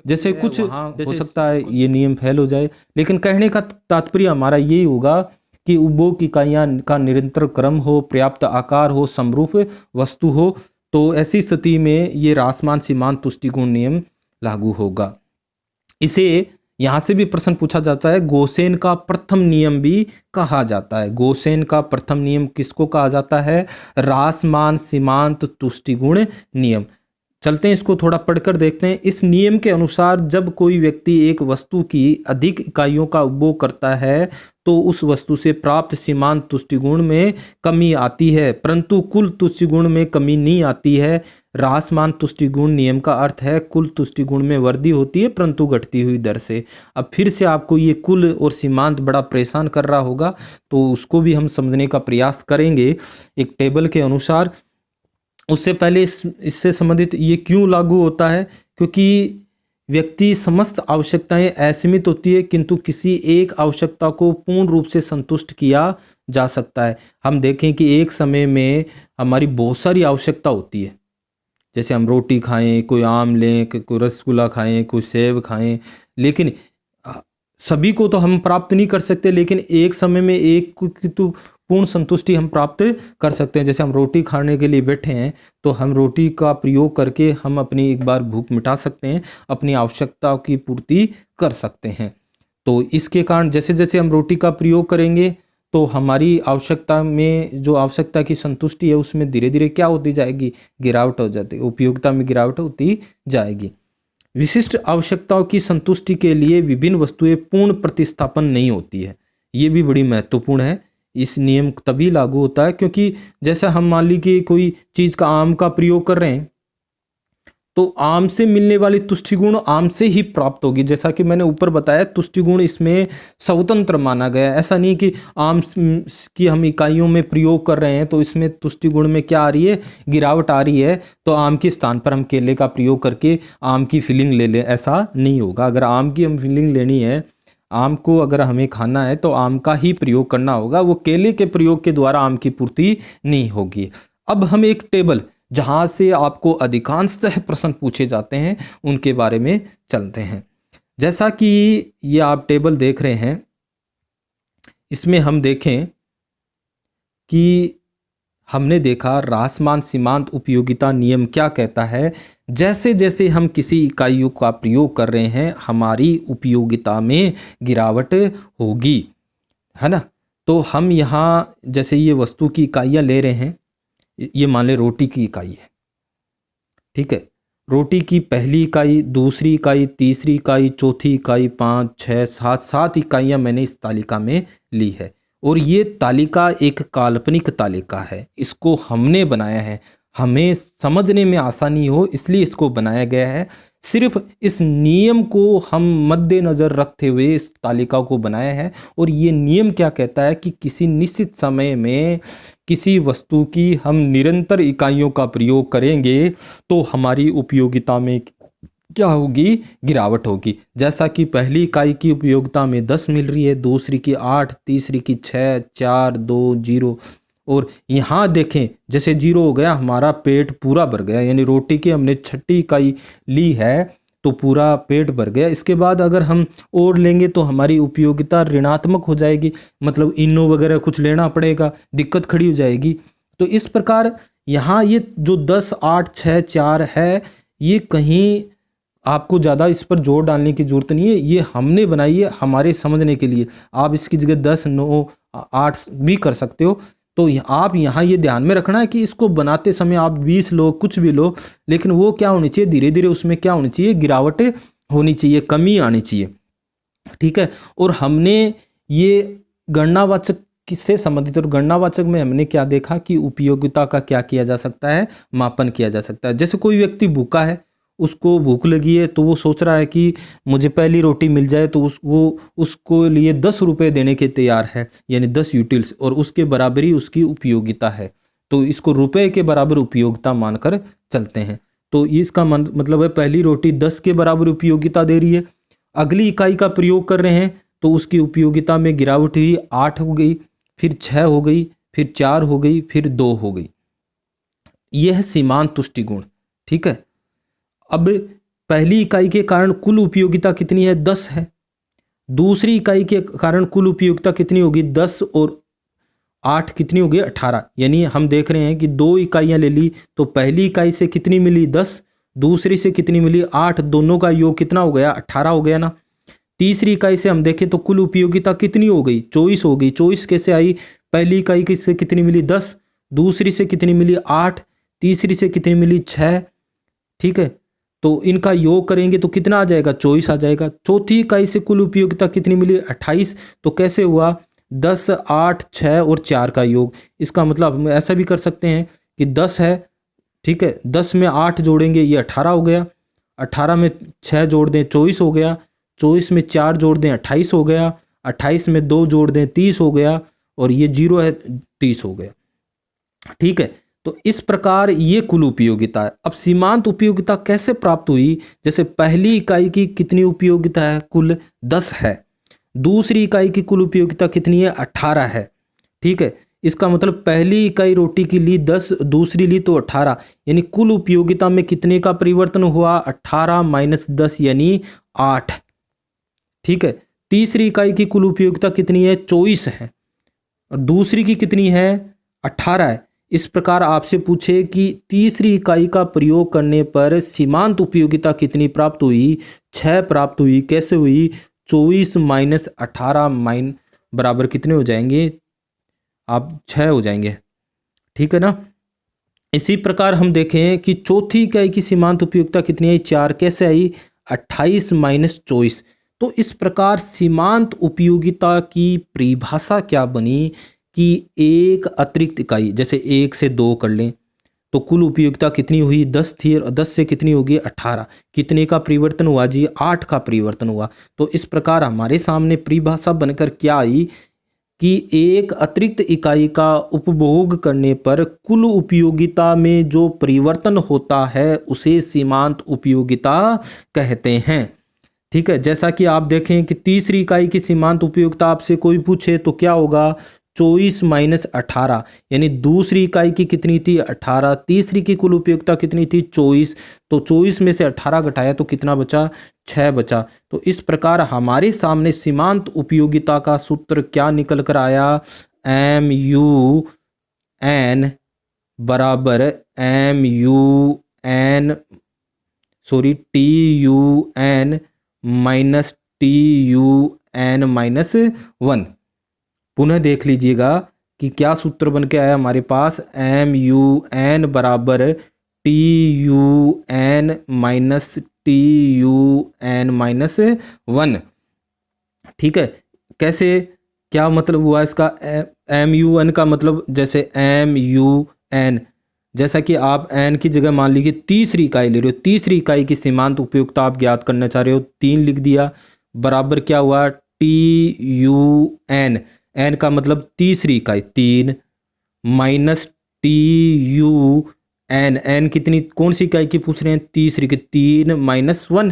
जैसे कुछ हो सकता है ये नियम फेल हो जाए। लेकिन कहने का तात्पर्य हमारा यही होगा कि उपभोग इकाइयाँ का निरंतर क्रम हो, पर्याप्त आकार हो, समरूप वस्तु हो, तो ऐसी स्थिति में ये रासमान सीमांत तुष्टिगुण नियम लागू होगा। इसे यहाँ से भी प्रश्न पूछा जाता है, गोसेन का प्रथम नियम भी कहा जाता है। गोसेन का प्रथम नियम किसको कहा जाता है? रासमान सीमांत तुष्टिगुण नियम। चलते हैं इसको थोड़ा पढ़कर देखते हैं। इस नियम के अनुसार जब कोई व्यक्ति एक वस्तु की अधिक इकाइयों का उपभोग करता है तो उस वस्तु से प्राप्त सीमांत तुष्टिगुण में कमी आती है, परंतु कुल तुष्टिगुण में कमी नहीं आती है। रासमान तुष्टिगुण नियम का अर्थ है कुल तुष्टिगुण में वृद्धि होती है परंतु घटती हुई दर से। अब फिर से आपको ये कुल और सीमांत बड़ा परेशान कर रहा होगा, तो उसको भी हम समझने का प्रयास करेंगे एक टेबल के अनुसार। उससे पहले इससे संबंधित ये क्यों लागू होता है? क्योंकि व्यक्ति समस्त आवश्यकताएं असीमित होती है किंतु किसी एक आवश्यकता को पूर्ण रूप से संतुष्ट किया जा सकता है। हम देखें कि एक समय में हमारी बहुत सारी आवश्यकता होती है, जैसे हम रोटी खाएं, कोई आम लें, कोई रसगुल्ला खाएं, कोई सेब खाएं, लेकिन सभी को तो हम प्राप्त नहीं कर सकते, लेकिन एक समय में एक की तो पूर्ण संतुष्टि हम प्राप्त कर सकते हैं। जैसे हम रोटी खाने के लिए बैठे हैं तो हम रोटी का प्रयोग करके हम अपनी एक बार भूख मिटा सकते हैं, अपनी आवश्यकता की पूर्ति कर सकते हैं। तो इसके कारण जैसे जैसे हम रोटी का प्रयोग करेंगे तो हमारी आवश्यकता में जो आवश्यकता की संतुष्टि है उसमें धीरे धीरे क्या होती जाएगी, गिरावट हो जाती है, उपयोगिता में गिरावट होती जाएगी। विशिष्ट आवश्यकताओं की संतुष्टि के लिए विभिन्न वस्तुएं पूर्ण प्रतिस्थापन नहीं होती है। ये भी बड़ी महत्वपूर्ण है। इस नियम तभी लागू होता है क्योंकि जैसे हम मान ली कि कोई चीज़ का आम का प्रयोग कर रहे हैं तो आम से मिलने वाली तुष्टिगुण आम से ही प्राप्त होगी। जैसा कि मैंने ऊपर बताया, तुष्टिगुण इसमें स्वतंत्र माना गया है। ऐसा नहीं कि आम की हम इकाइयों में प्रयोग कर रहे हैं तो इसमें तुष्टिगुण में क्या आ रही है, गिरावट आ रही है, तो आम के स्थान पर हम केले का प्रयोग करके आम की फीलिंग ले लें, ऐसा नहीं होगा। अगर आम की हम फीलिंग लेनी है, आम को अगर हमें खाना है तो आम का ही प्रयोग करना होगा, वो केले के प्रयोग के द्वारा आम की पूर्ति नहीं होगी। अब हम एक टेबल जहाँ से आपको अधिकांशतः प्रश्न पूछे जाते हैं उनके बारे में चलते हैं। जैसा कि ये आप टेबल देख रहे हैं, इसमें हम देखें कि हमने देखा रासमान सीमांत उपयोगिता नियम क्या कहता है। जैसे जैसे हम किसी इकाइयों का प्रयोग कर रहे हैं हमारी उपयोगिता में गिरावट होगी, है ना। तो हम यहाँ जैसे ये वस्तु की इकाइयाँ ले रहे हैं, ये मान ले रोटी की इकाई है, ठीक है। रोटी की पहली इकाई, दूसरी इकाई, तीसरी इकाई, चौथी इकाई, 5, 6, 7 इकाइयाँ मैंने इस तालिका में ली है। और ये तालिका एक काल्पनिक तालिका है, इसको हमने बनाया है, हमें समझने में आसानी हो इसलिए इसको बनाया गया है। सिर्फ इस नियम को हम मद्देनज़र रखते हुए इस तालिका को बनाया है। और ये नियम क्या कहता है कि किसी निश्चित समय में किसी वस्तु की हम निरंतर इकाइयों का प्रयोग करेंगे तो हमारी उपयोगिता में क्या होगी, गिरावट होगी। जैसा कि पहली इकाई की उपयोगिता में 10 मिल रही है, दूसरी की 8, तीसरी की 6, 4, 2, 0। और यहाँ देखें जैसे 0 हो गया, हमारा पेट पूरा भर गया, यानी रोटी की हमने 6ठी इकाई ली है तो पूरा पेट भर गया। इसके बाद अगर हम और लेंगे तो हमारी उपयोगिता ऋणात्मक हो जाएगी, मतलब इनो वगैरह कुछ लेना पड़ेगा, दिक्कत खड़ी हो जाएगी। तो इस प्रकार यहाँ ये जो 10, 8, 6, 4 है, ये कहीं आपको ज़्यादा इस पर जोर डालने की ज़रूरत नहीं है, ये हमने बनाई है हमारे समझने के लिए। आप इसकी जगह 10, 9, 8 भी कर सकते हो। तो आप यहाँ ये ध्यान में रखना है कि इसको बनाते समय आप 20 लो, कुछ भी लो, लेकिन वो क्या होनी चाहिए, धीरे धीरे उसमें क्या होनी चाहिए, गिरावट होनी चाहिए, कमी आनी चाहिए। ठीक है। और हमने ये गणनावाचक किससे संबंधित, और गणनावाचक में हमने क्या देखा कि उपयोगिता का क्या किया जा सकता है, मापन किया जा सकता है। जैसे कोई व्यक्ति भूखा है, उसको भूख लगी है, तो वो सोच रहा है कि मुझे पहली रोटी मिल जाए, तो वो उसको लिए 10 रुपये देने के तैयार है, यानी 10 यूटिल्स, और उसके बराबरी उसकी उपयोगिता है। तो इसको रुपए के बराबर उपयोगिता मानकर चलते हैं। तो इसका मतलब है पहली रोटी 10 के बराबर उपयोगिता दे रही है। अगली इकाई का प्रयोग कर रहे हैं तो उसकी उपयोगिता में गिरावट हुई, 8 हो गई, फिर 6 हो गई, फिर 4 हो गई, फिर 2 हो गई। यह है सीमांत तुष्टि गुण। ठीक है। अब पहली इकाई के कारण कुल उपयोगिता कितनी है, 10 है। दूसरी इकाई के कारण कुल उपयोगिता कितनी होगी, 10 और 8 कितनी होगी, 18। यानी हम देख रहे हैं कि 2 इकाइयां ले ली, तो पहली इकाई से कितनी मिली, 10, दूसरी से कितनी मिली, 8, दोनों का योग कितना हो गया, 18 हो गया ना। तीसरी इकाई से हम देखें तो कुल उपयोगिता कितनी हो गई, 24 हो गई। 24 कैसे आई, पहली इकाई से कितनी मिली, 10, दूसरी से कितनी मिली, 8, तीसरी से कितनी मिली, 6। ठीक है। तो इनका योग करेंगे तो कितना आ जाएगा, 24 आ जाएगा। चौथी इकाई से कुल उपयोगिता कितनी मिली, 28। तो कैसे हुआ, 10, 8, 6 और 4 का योग। इसका मतलब हम ऐसा भी कर सकते हैं कि 10 है, ठीक है, 10 में 8 जोड़ेंगे, ये 18 हो गया। 18 में 6 जोड़ दें, 24 हो गया। 24 में 4 जोड़ दें, 28 हो गया। 28 में 2 जोड़ दें, 30 हो गया। और ये 0 है, 30 हो गया। ठीक है। तो इस प्रकार ये कुल उपयोगिता है। अब सीमांत उपयोगिता कैसे प्राप्त हुई, जैसे पहली इकाई की कितनी उपयोगिता है, कुल 10 है। दूसरी इकाई की कुल उपयोगिता कितनी है, 18 है। ठीक है। इसका मतलब पहली इकाई रोटी की ली 10, दूसरी ली तो 18, यानी कुल उपयोगिता में कितने का परिवर्तन हुआ, 18 माइनस 10 यानी 8। ठीक है। तीसरी इकाई की कुल उपयोगिता कितनी है, 24 है, और दूसरी की कितनी है, 18 है। इस प्रकार आपसे पूछे कि तीसरी इकाई का प्रयोग करने पर सीमांत उपयोगिता कितनी प्राप्त हुई, 6 प्राप्त हुई। कैसे हुई, 24 माइनस 18 बराबर कितने हो जाएंगे, आप 6 हो जाएंगे। ठीक है ना। इसी प्रकार हम देखें कि चौथी इकाई की सीमांत उपयोगिता कितनी आई, 4। कैसे आई, 28 माइनस 24। तो इस प्रकार सीमांत उपयोगिता की परिभाषा क्या बनी कि एक अतिरिक्त इकाई, जैसे 1 से 2 कर लें तो कुल उपयोगिता कितनी हुई, 10 थी, और 10 से कितनी होगी, 18। कितने का परिवर्तन हुआ जी, 8 का परिवर्तन हुआ। तो इस प्रकार हमारे सामने परिभाषा बनकर क्या आई कि एक अतिरिक्त इकाई का उपभोग करने पर कुल उपयोगिता में जो परिवर्तन होता है उसे सीमांत उपयोगिता कहते हैं। ठीक है। जैसा कि आप देखें कि तीसरी इकाई की सीमांत उपयोगिता आपसे कोई पूछे तो क्या होगा, 24 माइनस 18, यानी दूसरी इकाई की कितनी थी, 18, तीसरी की कुल उपयोगिता कितनी थी, 24। तो 24 में से 18 घटाया तो कितना बचा, 6 बचा। तो इस प्रकार हमारे सामने सीमांत उपयोगिता का सूत्र क्या निकल कर आया, MUN बराबर TUN माइनस TUN माइनस 1। पुनः देख लीजिएगा कि क्या सूत्र बन के आया हमारे पास, MUN बराबर TUN माइनस TUN माइनस 1। ठीक है। कैसे, क्या मतलब हुआ इसका, MUN का मतलब जैसे MUN, जैसा कि आप n की जगह मान लीजिए तीसरी इकाई ले रहे हो, तीसरी इकाई की सीमांत उपयोगिता आप ज्ञात करना चाह रहे हो, 3 लिख दिया, बराबर क्या हुआ, TUN, n का मतलब तीसरी इकाई 3 माइनस TUN, n कितनी, कौन सी इकाई की पूछ रहे हैं, तीसरी की, 3 माइनस 1।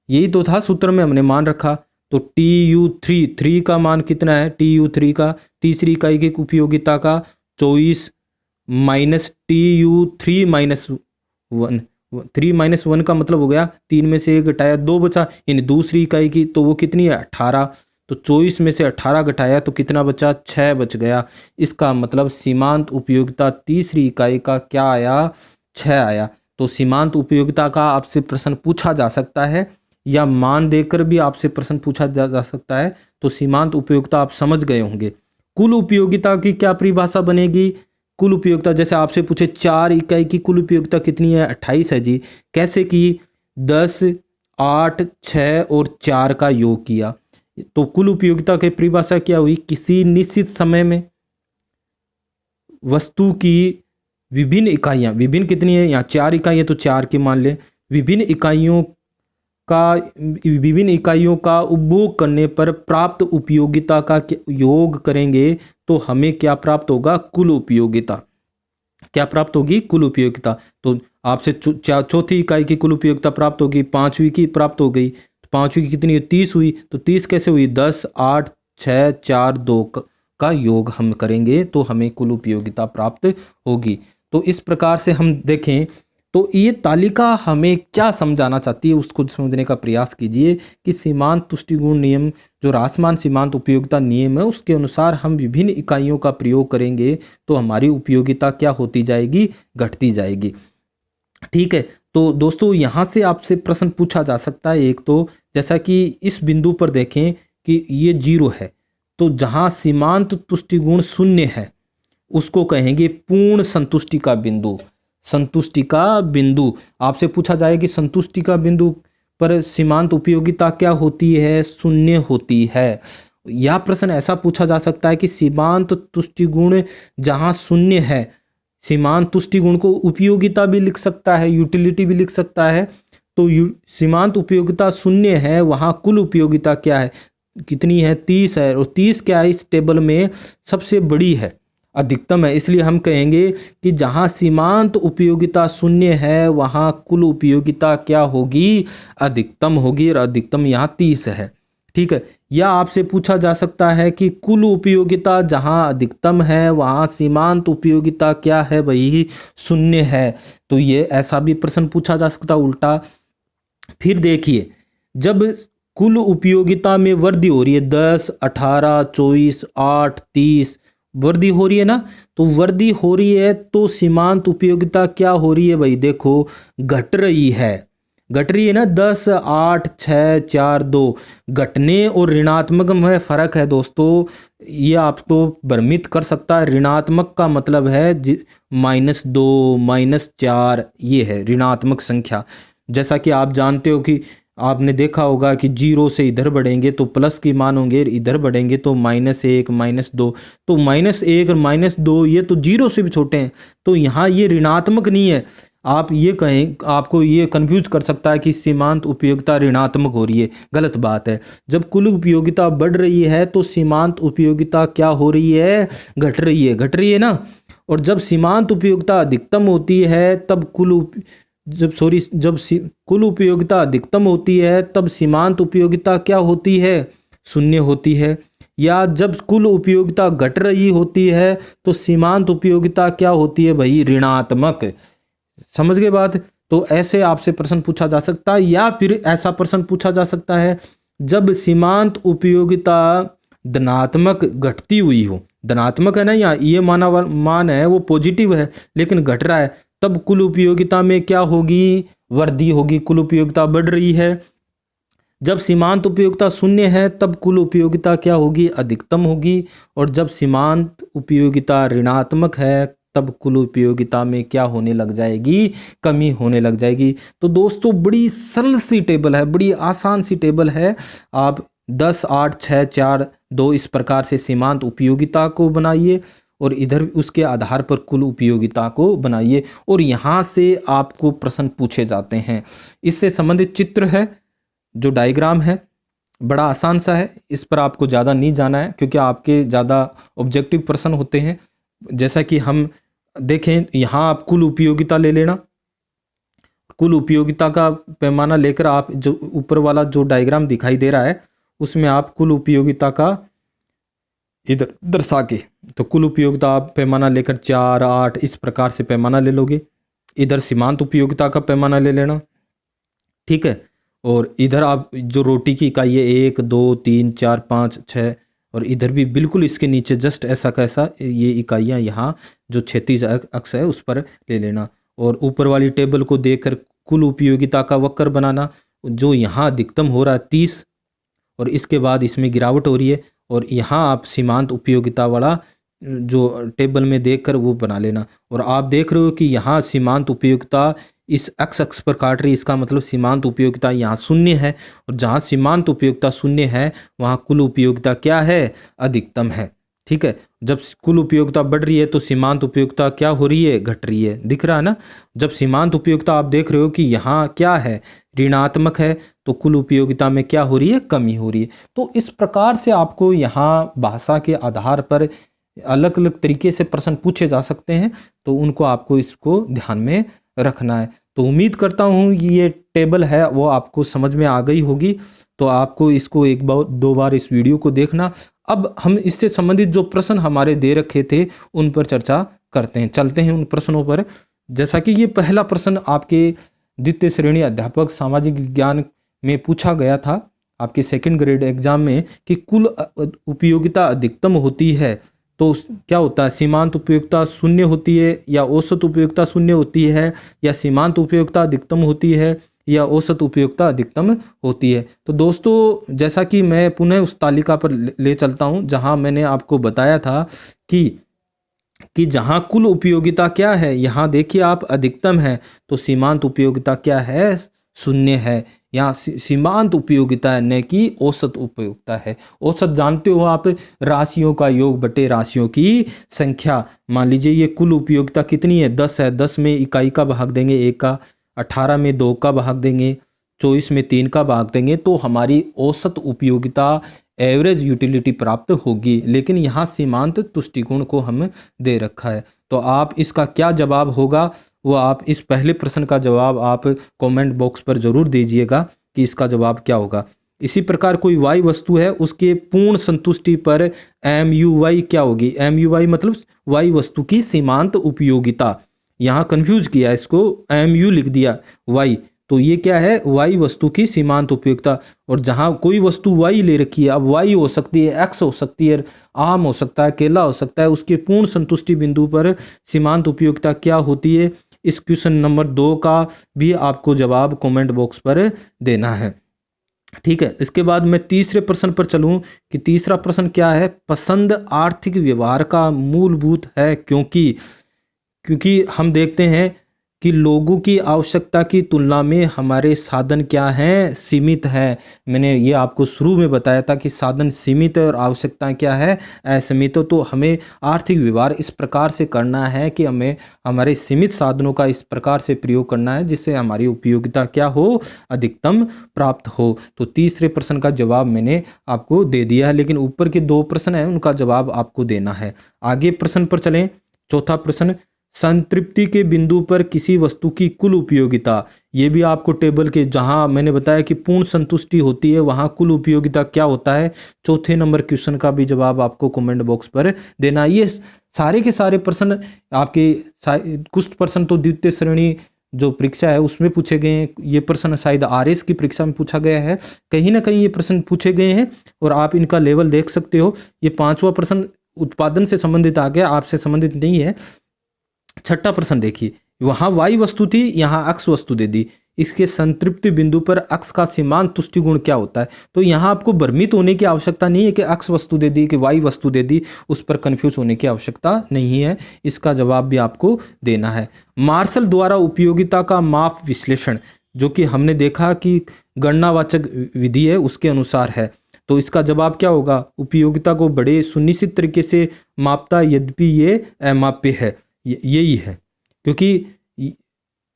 यही तो था सूत्र में हमने मान रखा। तो TU3, 3 का मान कितना है, TU3 का, तीसरी इकाई की उपयोगिता का 24 माइनस TU3 माइनस 1। 3 माइनस 1 का मतलब हो गया 3 में से 1 घटाया 2 बचा, यानी दूसरी इकाई की, तो वो कितनी है, 18। तो 24 में से 18 घटाया तो कितना बचा, 6 बच गया। इसका मतलब सीमांत उपयोगिता तीसरी इकाई का क्या आया, 6 आया। तो सीमांत उपयोगिता का आपसे प्रश्न पूछा जा सकता है या मान देकर भी आपसे प्रश्न पूछा जा सकता है। तो सीमांत उपयोगिता आप समझ गए होंगे। कुल उपयोगिता की क्या परिभाषा बनेगी, कुल उपयोगिता जैसे आपसे पूछे 4 इकाई की कुल उपयोगिता कितनी है, 28 है जी। कैसे की, 10, 8, 6 और 4 का योग किया। तो कुल उपयोगिता की परिभाषा क्या हुई, किसी निश्चित समय में वस्तु की विभिन्न इकाइयां, विभिन्न कितनी है, यहाँ 4 इकाइयां तो 4 की मान ले, विभिन्न इकाइयों का उपभोग करने पर प्राप्त उपयोगिता का योग करेंगे तो हमें क्या प्राप्त होगा, कुल उपयोगिता। क्या प्राप्त होगी, कुल उपयोगिता। तो आपसे चौथी इकाई की कुल उपयोगिता प्राप्त होगी, पांचवी की प्राप्त हो गई, तो पांचवी की कितनी है, 30 हुई। तो 30 कैसे हुई, 10, 8, 6, 4, 2 का योग हम करेंगे तो हमें कुल उपयोगिता प्राप्त होगी। तो इस प्रकार से हम देखें तो ये तालिका हमें क्या समझाना चाहती है उसको समझने का प्रयास कीजिए कि सीमांत तुष्टिगुण नियम, जो रासमान सीमांत उपयोगिता नियम है, उसके अनुसार हम विभिन्न इकाइयों का प्रयोग करेंगे तो हमारी उपयोगिता क्या होती जाएगी, घटती जाएगी। ठीक है। तो दोस्तों यहाँ से आपसे प्रश्न पूछा जा सकता है। एक तो जैसा कि इस बिंदु पर देखें कि ये 0 है, तो जहाँ सीमांत तुष्टिगुण 0 है उसको कहेंगे पूर्ण संतुष्टि का बिंदु। संतुष्टि का बिंदु आपसे पूछा जाए कि संतुष्टि का बिंदु पर सीमांत उपयोगिता क्या होती है, 0 होती है। यह प्रश्न ऐसा पूछा जा सकता है कि सीमांत तुष्टिगुण जहाँ 0 है, सीमांत तुष्टिगुण को उपयोगिता भी लिख सकता है, यूटिलिटी भी लिख सकता है। तो सीमांत उपयोगिता 0 है, वहाँ कुल उपयोगिता क्या है, कितनी है, 30 है। और 30 क्या है, इस टेबल में सबसे बड़ी है, अधिकतम है। इसलिए हम कहेंगे कि जहाँ सीमांत उपयोगिता 0 है वहाँ कुल उपयोगिता क्या होगी, अधिकतम होगी, और अधिकतम यहाँ 30 है। ठीक है। या आपसे पूछा जा सकता है कि कुल उपयोगिता जहाँ अधिकतम है वहाँ सीमांत उपयोगिता क्या है, वही 0 है। तो ये ऐसा भी प्रश्न पूछा जा सकता है उल्टा। फिर देखिए, जब कुल उपयोगिता में वृद्धि हो रही है, 10, 18, 24, 8, 30 वृद्धि हो रही है ना, तो वृद्धि हो रही है तो सीमांत उपयोगिता क्या हो रही है भाई, देखो घट रही है, घट रही है ना। 10, 8, 6, 4, 2 घटने और ऋणात्मक में फर्क है दोस्तों, ये आपको भ्रमित कर सकता है। ऋणात्मक का मतलब है -2, -4, ये है ऋणात्मक संख्या। जैसा कि आप जानते हो कि आपने देखा होगा कि 0 से इधर बढ़ेंगे तो प्लस की मान होंगे, इधर बढ़ेंगे तो -1, -2। तो -1 और -2 ये तो 0 से भी छोटे हैं, तो यहाँ ये ऋणात्मक नहीं है। आप ये कहें, आपको ये कंफ्यूज कर सकता है कि सीमांत उपयोगिता ऋणात्मक हो रही है, गलत बात है। जब कुल उपयोगिता बढ़ रही है तो सीमांत उपयोगिता क्या हो रही है, घट रही है, घट रही है ना। और जब सीमांत उपयोगिता अधिकतम होती है तब कुल उपयोगिता अधिकतम होती है तब सीमांत उपयोगिता क्या होती है, 0 होती है। या जब कुल उपयोगिता घट रही होती है तो सीमांत उपयोगिता क्या होती है भाई, ऋणात्मक। समझ गए बात। तो ऐसे आपसे प्रश्न पूछा जा सकता है। या फिर ऐसा प्रश्न पूछा जा सकता है जब सीमांत उपयोगिता धनात्मक घटती हुई हो, धनात्मक है ना, यहाँ ये मान है वो पॉजिटिव है लेकिन घट रहा है, तब कुल उपयोगिता में क्या होगी, वृद्धि होगी, कुल उपयोगिता बढ़ रही है। जब सीमांत उपयोगिता 0 है तब कुल उपयोगिता क्या होगी, अधिकतम होगी। और जब सीमांत उपयोगिता ऋणात्मक है तब कुल उपयोगिता में क्या होने लग जाएगी, कमी होने लग जाएगी। तो दोस्तों बड़ी सरल सी टेबल है, बड़ी आसान सी टेबल है। आप 10, 8, 6, 4, 2 इस प्रकार से सीमांत उपयोगिता को बनाइए और इधर उसके आधार पर कुल उपयोगिता को बनाइए, और यहाँ से आपको प्रश्न पूछे जाते हैं। इससे संबंधित चित्र है, जो डायग्राम है, बड़ा आसान सा है, इस पर आपको ज़्यादा नहीं जाना है क्योंकि आपके ज़्यादा ऑब्जेक्टिव प्रश्न होते हैं। जैसा कि हम देखें, यहाँ आप कुल उपयोगिता ले लेना, कुल उपयोगिता का पैमाना लेकर आप जो ऊपर वाला जो डायग्राम दिखाई दे रहा है उसमें आप कुल उपयोगिता का इधर दर्शा के, तो कुल उपयोगिता आप पैमाना लेकर 4, 8 इस प्रकार से पैमाना ले लोगे। इधर सीमांत उपयोगिता का पैमाना ले लेना, ठीक है। और इधर आप जो रोटी की इकाई है 1 2 3 4 5 6, और इधर भी बिल्कुल इसके नीचे जस्ट ऐसा कैसा ये इकाइयाँ यहाँ जो क्षैतिज अक्ष है उस पर ले लेना। और ऊपर वाली टेबल को देखकर कुल उपयोगिता का वक्र बनाना, जो यहाँ अधिकतम हो रहा है 30 और इसके बाद इसमें गिरावट हो रही है, और यहाँ आप सीमांत उपयोगिता वाला जो टेबल में देखकर वो बना लेना। और आप देख रहे हो कि यहाँ सीमांत उपयोगिता इस एक्स अक्ष पर काट रही है, इसका मतलब सीमांत उपयोगिता यहाँ शून्य है, और जहाँ सीमांत उपयोगिता शून्य है वहाँ कुल उपयोगिता क्या है, अधिकतम है। ठीक है, जब कुल उपयोगिता बढ़ रही है तो सीमांत उपयोगिता क्या हो रही है, घट रही है, दिख रहा है ना। जब सीमांत उपयोगिता आप देख रहे हो कि यहाँ क्या है, ऋणात्मक है, तो कुल उपयोगिता में क्या हो रही है, कमी हो रही है। तो इस प्रकार से आपको यहाँ भाषा के आधार पर अलग अलग तरीके से प्रश्न पूछे जा सकते हैं, तो उनको आपको इसको ध्यान में रखना है। तो उम्मीद करता हूँ ये टेबल है वो आपको समझ में आ गई होगी। तो आपको इसको एक बार 2 बार इस वीडियो को देखना। अब हम इससे संबंधित जो प्रश्न हमारे दे रखे थे उन पर चर्चा करते हैं, चलते हैं उन प्रश्नों पर। जैसा कि ये पहला प्रश्न आपके द्वितीय श्रेणी अध्यापक सामाजिक विज्ञान में पूछा गया था आपके 2nd ग्रेड एग्जाम में, कि कुल उपयोगिता अधिकतम होती है तो क्या होता है, सीमांत उपयोगिता शून्य होती है या औसत उपयोगिता शून्य होती है, या सीमांत उपयोगिता अधिकतम होती है या औसत उपयोगिता अधिकतम होती है। तो दोस्तों जैसा कि मैं पुनः उस तालिका पर ले चलता हूं जहां मैंने आपको बताया था कि जहां कुल उपयोगिता क्या है, यहाँ देखिए आप अधिकतम है, तो सीमांत उपयोगिता क्या है, शून्य है। यहाँ सीमांत उपयोगिता है न कि औसत उपयोगिता है। औसत जानते हो आप, राशियों का योग बटे राशियों की संख्या। मान लीजिए ये कुल उपयोगिता कितनी है, 10 है, 10 में इकाई का भाग देंगे 1 का, 18 में 2 का भाग देंगे, 24 में 3 का भाग देंगे, तो हमारी औसत उपयोगिता एवरेज यूटिलिटी प्राप्त होगी। लेकिन यहाँ सीमांत तुष्टिकोण को हम दे रखा है। तो आप इसका क्या जवाब होगा वो आप इस पहले प्रश्न का जवाब आप कमेंट बॉक्स पर जरूर दीजिएगा कि इसका जवाब क्या होगा। इसी प्रकार कोई वाई वस्तु है, उसके पूर्ण संतुष्टि पर MUY क्या होगी, MUY मतलब वाई वस्तु की सीमांत उपयोगिता। यहाँ कंफ्यूज किया, इसको MU लिख दिया वाई, तो ये क्या है, वाई वस्तु की सीमांत उपयोगिता। और जहाँ कोई वस्तु वाई ले रखी है, अब वाई हो सकती है, एक्स हो सकती है, आम हो सकता है, केला हो सकता है, उसके पूर्ण संतुष्टि बिंदु पर सीमांत उपयोगिता क्या होती है। इस क्वेश्चन नंबर 2 का भी आपको जवाब कमेंट बॉक्स पर देना है। ठीक है, इसके बाद मैं तीसरे प्रश्न पर चलूं कि तीसरा प्रश्न क्या है, पसंद आर्थिक व्यवहार का मूलभूत है क्योंकि हम देखते हैं कि लोगों की आवश्यकता की तुलना में हमारे साधन क्या हैं, सीमित है। मैंने ये आपको शुरू में बताया था कि साधन सीमित है और आवश्यकताएं क्या है, असीमित। तो हमें आर्थिक व्यवहार इस प्रकार से करना है कि हमें हमारे सीमित साधनों का इस प्रकार से प्रयोग करना है जिससे हमारी उपयोगिता क्या हो, अधिकतम प्राप्त हो। तो तीसरे प्रश्न का जवाब मैंने आपको दे दिया है, लेकिन ऊपर के 2 प्रश्न हैं उनका जवाब आपको देना है। आगे प्रश्न पर चलें। चौथा प्रश्न, संतृप्ति के बिंदु पर किसी वस्तु की कुल उपयोगिता। ये भी आपको टेबल के, जहां मैंने बताया कि पूर्ण संतुष्टि होती है वहां कुल उपयोगिता क्या होता है, चौथे नंबर क्वेश्चन का भी जवाब आपको कमेंट बॉक्स पर देना। ये सारे के सारे प्रश्न आपके कुछ प्रश्न तो द्वितीय श्रेणी जो परीक्षा है उसमें पूछे गए हैं। ये प्रश्न शायद RS की परीक्षा में पूछा गया है, कहीं ना कहीं ये प्रश्न पूछे गए हैं और आप इनका लेवल देख सकते हो। ये 5वां प्रश्न उत्पादन से संबंधित आ गया, आपसे संबंधित नहीं है। छठा प्रश्न देखिए, वहां वाई वस्तु थी, यहाँ अक्स वस्तु दे दी, इसके संतृप्ति बिंदु पर अक्स का सीमांत तुष्टि गुण क्या होता है। तो यहाँ आपको भ्रमित होने की आवश्यकता नहीं है कि अक्स वस्तु दे दी कि वाई वस्तु दे दी, उस पर कंफ्यूज होने की आवश्यकता नहीं है। इसका जवाब भी आपको देना है। मार्शल द्वारा उपयोगिता का माप विश्लेषण, जो कि हमने देखा कि गणनावाचक विधि है उसके अनुसार है, तो इसका जवाब क्या होगा, उपयोगिता को बड़े सुनिश्चित तरीके से मापता यद्यपि ये अमाप्य है, यही है। क्योंकि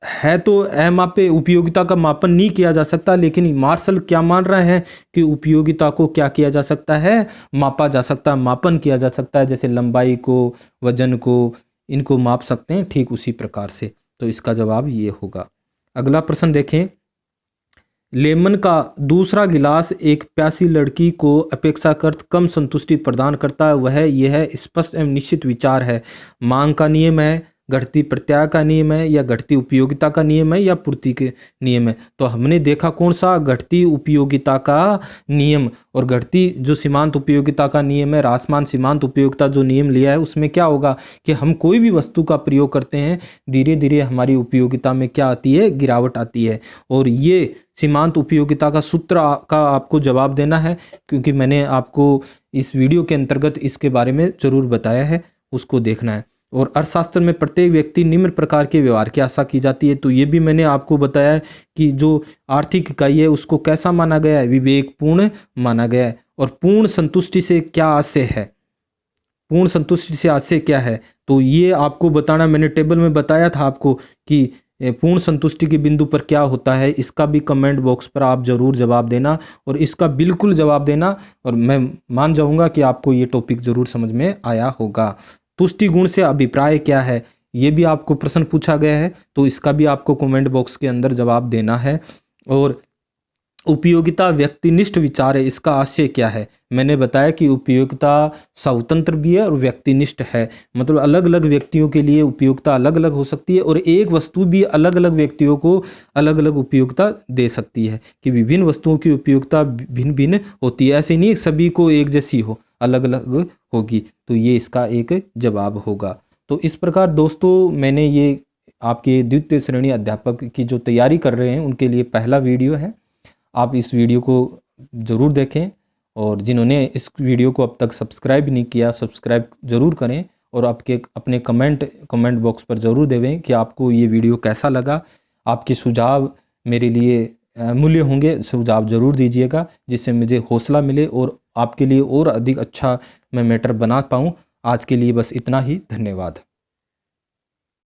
है तो अमाप्य, उपयोगिता का मापन नहीं किया जा सकता, लेकिन मार्शल क्या मान रहे हैं कि उपयोगिता को क्या किया जा सकता है, मापा जा सकता है, मापन किया जा सकता है। जैसे लंबाई को, वजन को, इनको माप सकते हैं, ठीक उसी प्रकार से। तो इसका जवाब ये होगा। अगला प्रश्न देखें, लेमन का दूसरा गिलास एक प्यासी लड़की को अपेक्षाकृत कम संतुष्टि प्रदान करता है, वह यह स्पष्ट एवं निश्चित विचार है। मांग का नियम है, घटती प्रत्याय का नियम है या घटती उपयोगिता का नियम है या पूर्ति के नियम है। तो हमने देखा कौन सा, घटती उपयोगिता का नियम। और घटती जो सीमांत उपयोगिता का नियम है, ह्रासमान सीमांत उपयोगिता जो नियम लिया है, उसमें क्या होगा कि हम कोई भी वस्तु का प्रयोग करते हैं, धीरे धीरे हमारी उपयोगिता में क्या आती है, गिरावट आती है। और ये सीमांत उपयोगिता का सूत्र का आपको जवाब देना है, क्योंकि मैंने आपको इस वीडियो के अंतर्गत इसके बारे में जरूर बताया है, उसको देखना है। और अर्थशास्त्र में प्रत्येक व्यक्ति निम्न प्रकार के व्यवहार की आशा की जाती है। तो ये भी मैंने आपको बताया है कि जो आर्थिक इकाई है उसको कैसा माना गया है, विवेकपूर्ण माना गया है। और पूर्ण संतुष्टि से क्या आशय है, पूर्ण संतुष्टि से आशय क्या है, तो ये आपको बताना, मैंने टेबल में बताया था आपको कि पूर्ण संतुष्टि के बिंदु पर क्या होता है। इसका भी कमेंट बॉक्स पर आप ज़रूर जवाब देना, और इसका बिल्कुल जवाब देना, और मैं मान जाऊंगा कि आपको ये टॉपिक ज़रूर समझ में आया होगा। तुष्टि गुण से अभिप्राय क्या है, ये भी आपको प्रश्न पूछा गया है, तो इसका भी आपको कमेंट बॉक्स के अंदर जवाब देना है। और उपयोगिता व्यक्तिनिष्ठ विचार है, इसका आशय क्या है। मैंने बताया कि उपयोगिता स्वतंत्र भी है और व्यक्तिनिष्ठ है, मतलब अलग अलग व्यक्तियों के लिए उपयोगिता अलग अलग हो सकती है, और एक वस्तु भी अलग अलग व्यक्तियों को अलग अलग उपयोगिता दे सकती है, कि विभिन्न वस्तुओं की उपयोगिता भिन्न भिन्न होती है। ऐसे नहीं सभी को एक जैसी हो, अलग अलग होगी। तो ये इसका एक जवाब होगा। तो इस प्रकार दोस्तों, मैंने ये आपके द्वितीय श्रेणी अध्यापक की जो तैयारी कर रहे हैं उनके लिए पहला वीडियो है। आप इस वीडियो को ज़रूर देखें, और जिन्होंने इस वीडियो को अब तक सब्सक्राइब नहीं किया, सब्सक्राइब ज़रूर करें, और आपके अपने कमेंट बॉक्स पर ज़रूर देवें कि आपको ये वीडियो कैसा लगा। आपके सुझाव मेरे लिए मूल्य होंगे, सुझाव ज़रूर दीजिएगा, जिससे मुझे हौसला मिले और आपके लिए और अधिक अच्छा मैं मैटर बना पाऊँ। आज के लिए बस इतना ही, धन्यवाद।